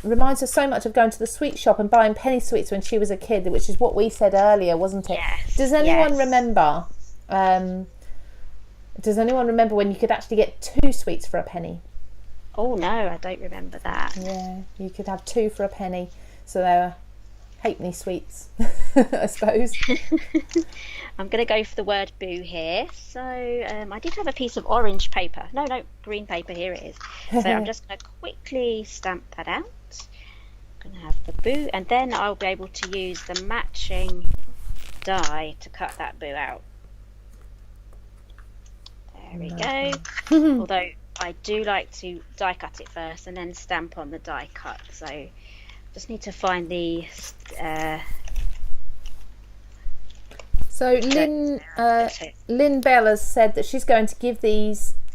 reminds her so much of going to the sweet shop and buying penny sweets when she was a kid, which is what we said earlier, wasn't it? Yes. Does anyone remember? Does anyone remember when you could actually get 2 sweets for a penny? Oh no, I don't remember that. Yeah, you could have 2 for a penny. So they were halfpenny sweets, I suppose. I'm going to go for the word boo here. So I did have a piece of orange paper. No, green paper. Here it is. So I'm just going to quickly stamp that out. I'm going to have the boo, and then I'll be able to use the matching die to cut that boo out. There we go. Although I do like to die cut it first and then stamp on the die cut. So just need to find the so Lynn Bell has said that she's going to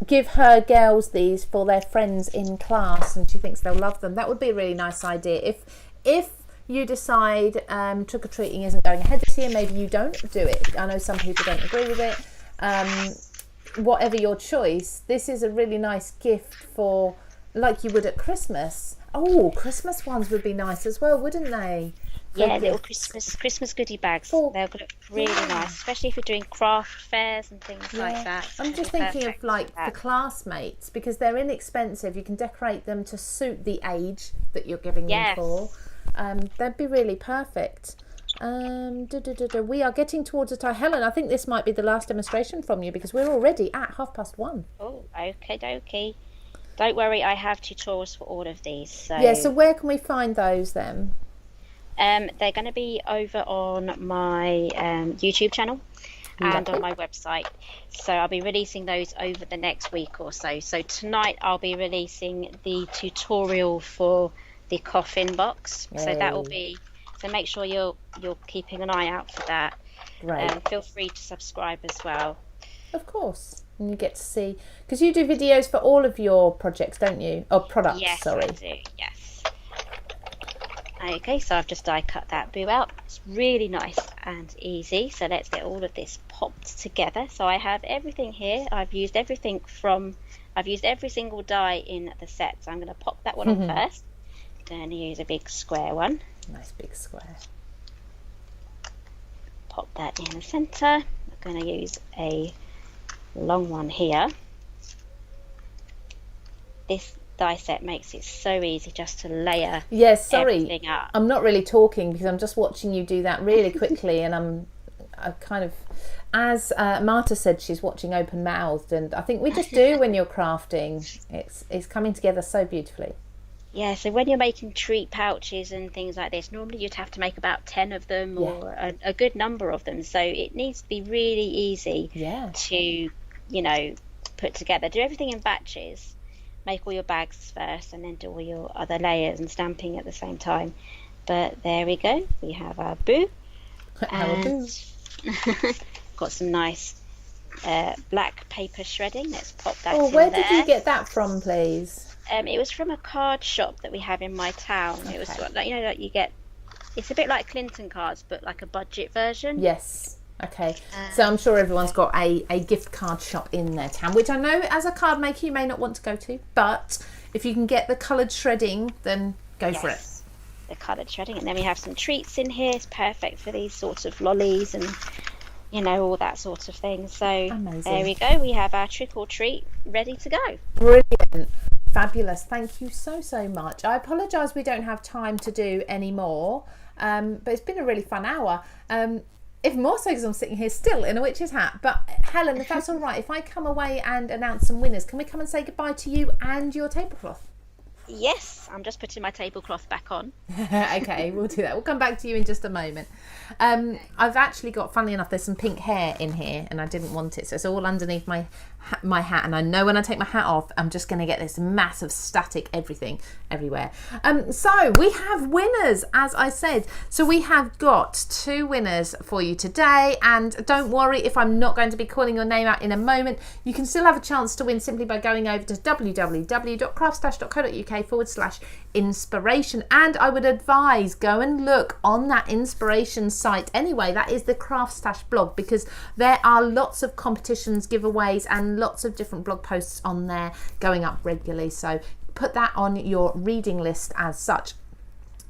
give her girls these for their friends in class, and she thinks they'll love them. That would be a really nice idea. If you decide trick-or-treating isn't going ahead this year, maybe you don't do it. I know some people don't agree with it. Whatever your choice, this is a really nice gift for, like you would at Christmas. Oh, Christmas ones would be nice as well, wouldn't they? Yeah, little Christmas goodie bags. They'll look really nice, especially if you're doing craft fairs and things like that. I'm just thinking of like the classmates, because they're inexpensive. You can decorate them to suit the age that you're giving them for. They'd be really perfect. We are getting towards the time. Helen, I think this might be the last demonstration from you, because we're already at 1:30. Oh, okay, dokie. Don't worry, I have tutorials for all of these. So where can we find those then? They're going to be over on my YouTube channel and on my website. So I'll be releasing those over the next week or so. So tonight I'll be releasing the tutorial for the coffin box. Yay. So that will be. So make sure you're keeping an eye out for that. Right. Feel free to subscribe as well. Of course. And you get to see, because you do videos for all of your projects, don't you? Or products, sorry. Yes, I do. Yes. Okay, so I've just die cut that boo out. It's really nice and easy. So let's get all of this popped together. So I have everything here. I've used every single die in the set. So I'm going to pop that one on first. Then use a big square one. Nice big square. Pop that in the centre. I'm going to use a long one here. This die set makes it so easy just to layer everything up. I'm not really talking because I'm just watching you do that really quickly, and I kind of, as Marta said, she's watching open mouthed, and I think we just do when you're crafting. It's coming together so beautifully. Yeah, so when you're making treat pouches and things like this, normally you'd have to make about 10 of them or a good number of them. So it needs to be really easy to, put together. Do everything in batches. Make all your bags first and then do all your other layers and stamping at the same time. But there we go. We have our boo. Got some nice black paper shredding. Let's pop that in there. Where did you get that from, please? It was from a card shop that we have in my town. Okay. It was like, like you get, it's a bit like Clinton cards, but like a budget version. Yes. Okay. So I'm sure everyone's got a gift card shop in their town, which I know as a card maker you may not want to go to, but if you can get the coloured shredding, then go for it. The coloured shredding, and then we have some treats in here. It's perfect for these sorts of lollies and all that sort of thing. So amazing. There we go. We have our trick or treat ready to go. Brilliant. Fabulous. Thank you so much. I apologise we don't have time to do any more, but it's been a really fun hour. If more so because I'm sitting here still in a witch's hat. But Helen, if that's all right, if I come away and announce some winners, can we come and say goodbye to you and your tablecloth? Yes, I'm just putting my tablecloth back on. Okay, we'll do that. We'll come back to you in just a moment. I've actually got, funnily enough, there's some pink hair in here and I didn't want it, so it's all underneath my hat, and I know when I take my hat off I'm just going to get this massive static everywhere. So we have winners, as I said. So we have got 2 winners for you today, and don't worry if I'm not going to be calling your name out in a moment. You can still have a chance to win simply by going over to www.craftstash.co.uk/inspiration, and I would advise go and look on that inspiration site anyway. That is the CraftStash blog, because there are lots of competitions, giveaways, and lots of different blog posts on there going up regularly, so put that on your reading list as such.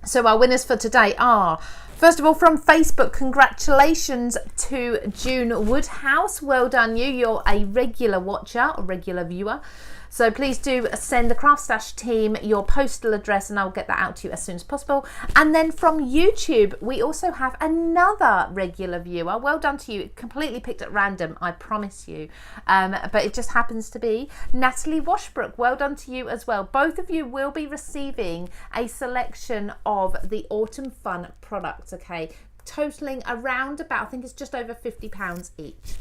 So our winners for today are, first of all, from Facebook, congratulations to June Woodhouse. Well done you. You're a regular watcher, a regular viewer. So please do send the CraftStash team your postal address and I'll get that out to you as soon as possible. And then from YouTube, we also have another regular viewer. Well done to you. Completely picked at random, I promise you. But it just happens to be Natalie Washbrook. Well done to you as well. Both of you will be receiving a selection of the Autumn Fun products, okay? Totaling around about, I think it's just over £50 each.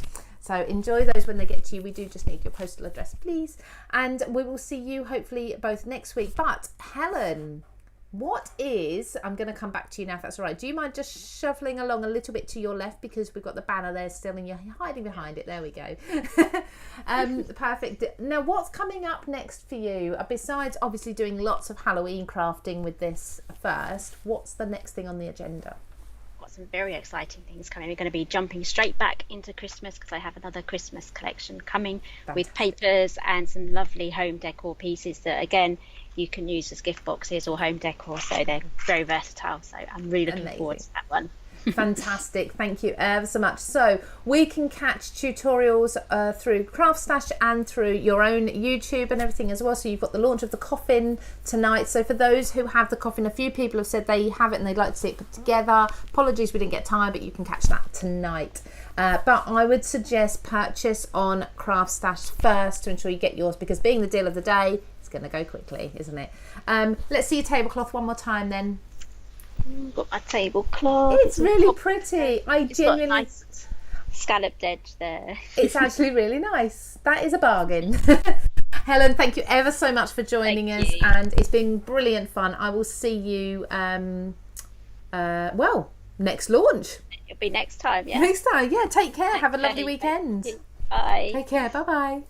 So enjoy those when they get to you. We do just need your postal address, please. And we will see you hopefully both next week. But Helen, I'm going to come back to you now if that's all right. Do you mind just shuffling along a little bit to your left, because we've got the banner there still and you're hiding behind it. There we go. Perfect. Now, what's coming up next for you? Besides obviously doing lots of Halloween crafting with this first, what's the next thing on the agenda? Got some very exciting things coming. We're going to be jumping straight back into Christmas because I have another Christmas collection coming. Fantastic. With papers and some lovely home decor pieces that, again, you can use as gift boxes or home decor, so they're very versatile. So I'm really looking forward to that one. Fantastic, thank you ever so much. So we can catch tutorials through CraftStash and through your own YouTube and everything as well. So you've got the launch of the coffin tonight. So for those who have the coffin, a few people have said they have it and they'd like to see it put together. Apologies we didn't get time, but you can catch that tonight. But I would suggest purchase on CraftStash first to ensure you get yours, because being the deal of the day, it's going to go quickly, isn't it? Let's see your tablecloth one more time then. Got my tablecloth. It's really pretty. It's got a nice scalloped edge there. It's actually really nice. That is a bargain. Helen, thank you ever so much for joining us, and it's been brilliant fun. I will see you next launch. It'll be next time, yeah. Next time, yeah. Take care. Have a lovely weekend. Bye. Take care. Bye-bye.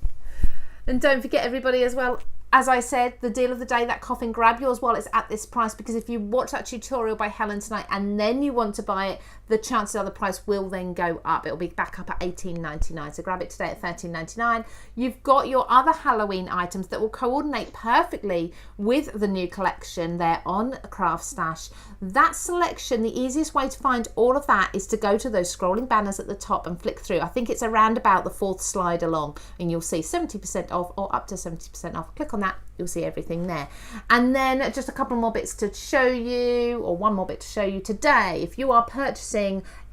And don't forget, everybody, as well, as I said, the deal of the day, that coffin, grab yours while it's at this price, because if you watch that tutorial by Helen tonight and then you want to buy it, the chances are the price will then go up. It'll be back up at $18.99. So grab it today at $13.99. You've got your other Halloween items that will coordinate perfectly with the new collection there on CraftStash. That selection, the easiest way to find all of that is to go to those scrolling banners at the top and flick through. I think it's around about the 4th slide along, and you'll see 70% off or up to 70% off. Click on that, you'll see everything there. And then just a couple more bits to show you, or one more bit to show you today. If you are purchasing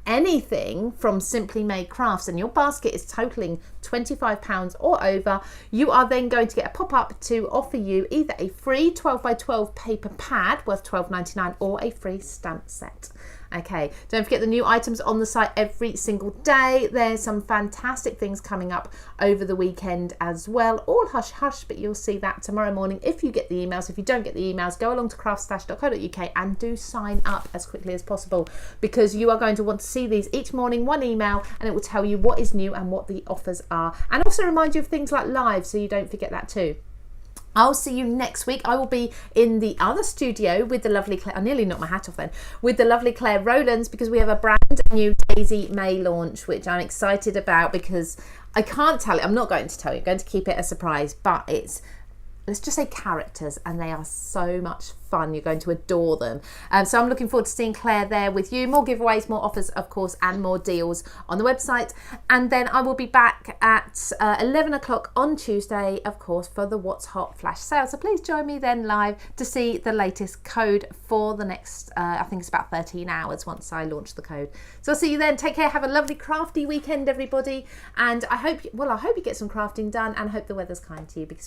anything from Simply Made Crafts and your basket is totaling £25 or over, you are then going to get a pop-up to offer you either a free 12x12 paper pad worth £12.99 or a free stamp set. Okay, don't forget the new items on the site every single day. There's some fantastic things coming up over the weekend as well. All hush hush, but you'll see that tomorrow morning if you get the emails. If you don't get the emails, go along to craftstash.co.uk and do sign up as quickly as possible, because you are going to want to see these each morning, one email, and it will tell you what is new and what the offers are, and also remind you of things like live, so you don't forget that too. I'll see you next week. I will be in the other studio with the lovely Claire. I nearly knocked my hat off then. With the lovely Claire Rowlands, because we have a brand new Daisy May launch, which I'm excited about, because I can't tell it. I'm not going to tell you. I'm going to keep it a surprise, but it's, let's just say, characters, and they are so much fun. You're going to adore them. So I'm looking forward to seeing Claire there with you. More giveaways, more offers, of course, and more deals on the website. And then I will be back at 11 o'clock on Tuesday, of course, for the What's Hot flash sale. So please join me then live to see the latest code for the next, I think it's about 13 hours once I launch the code. So I'll see you then. Take care. Have a lovely crafty weekend, everybody. And I hope you get some crafting done, and I hope the weather's kind to you, because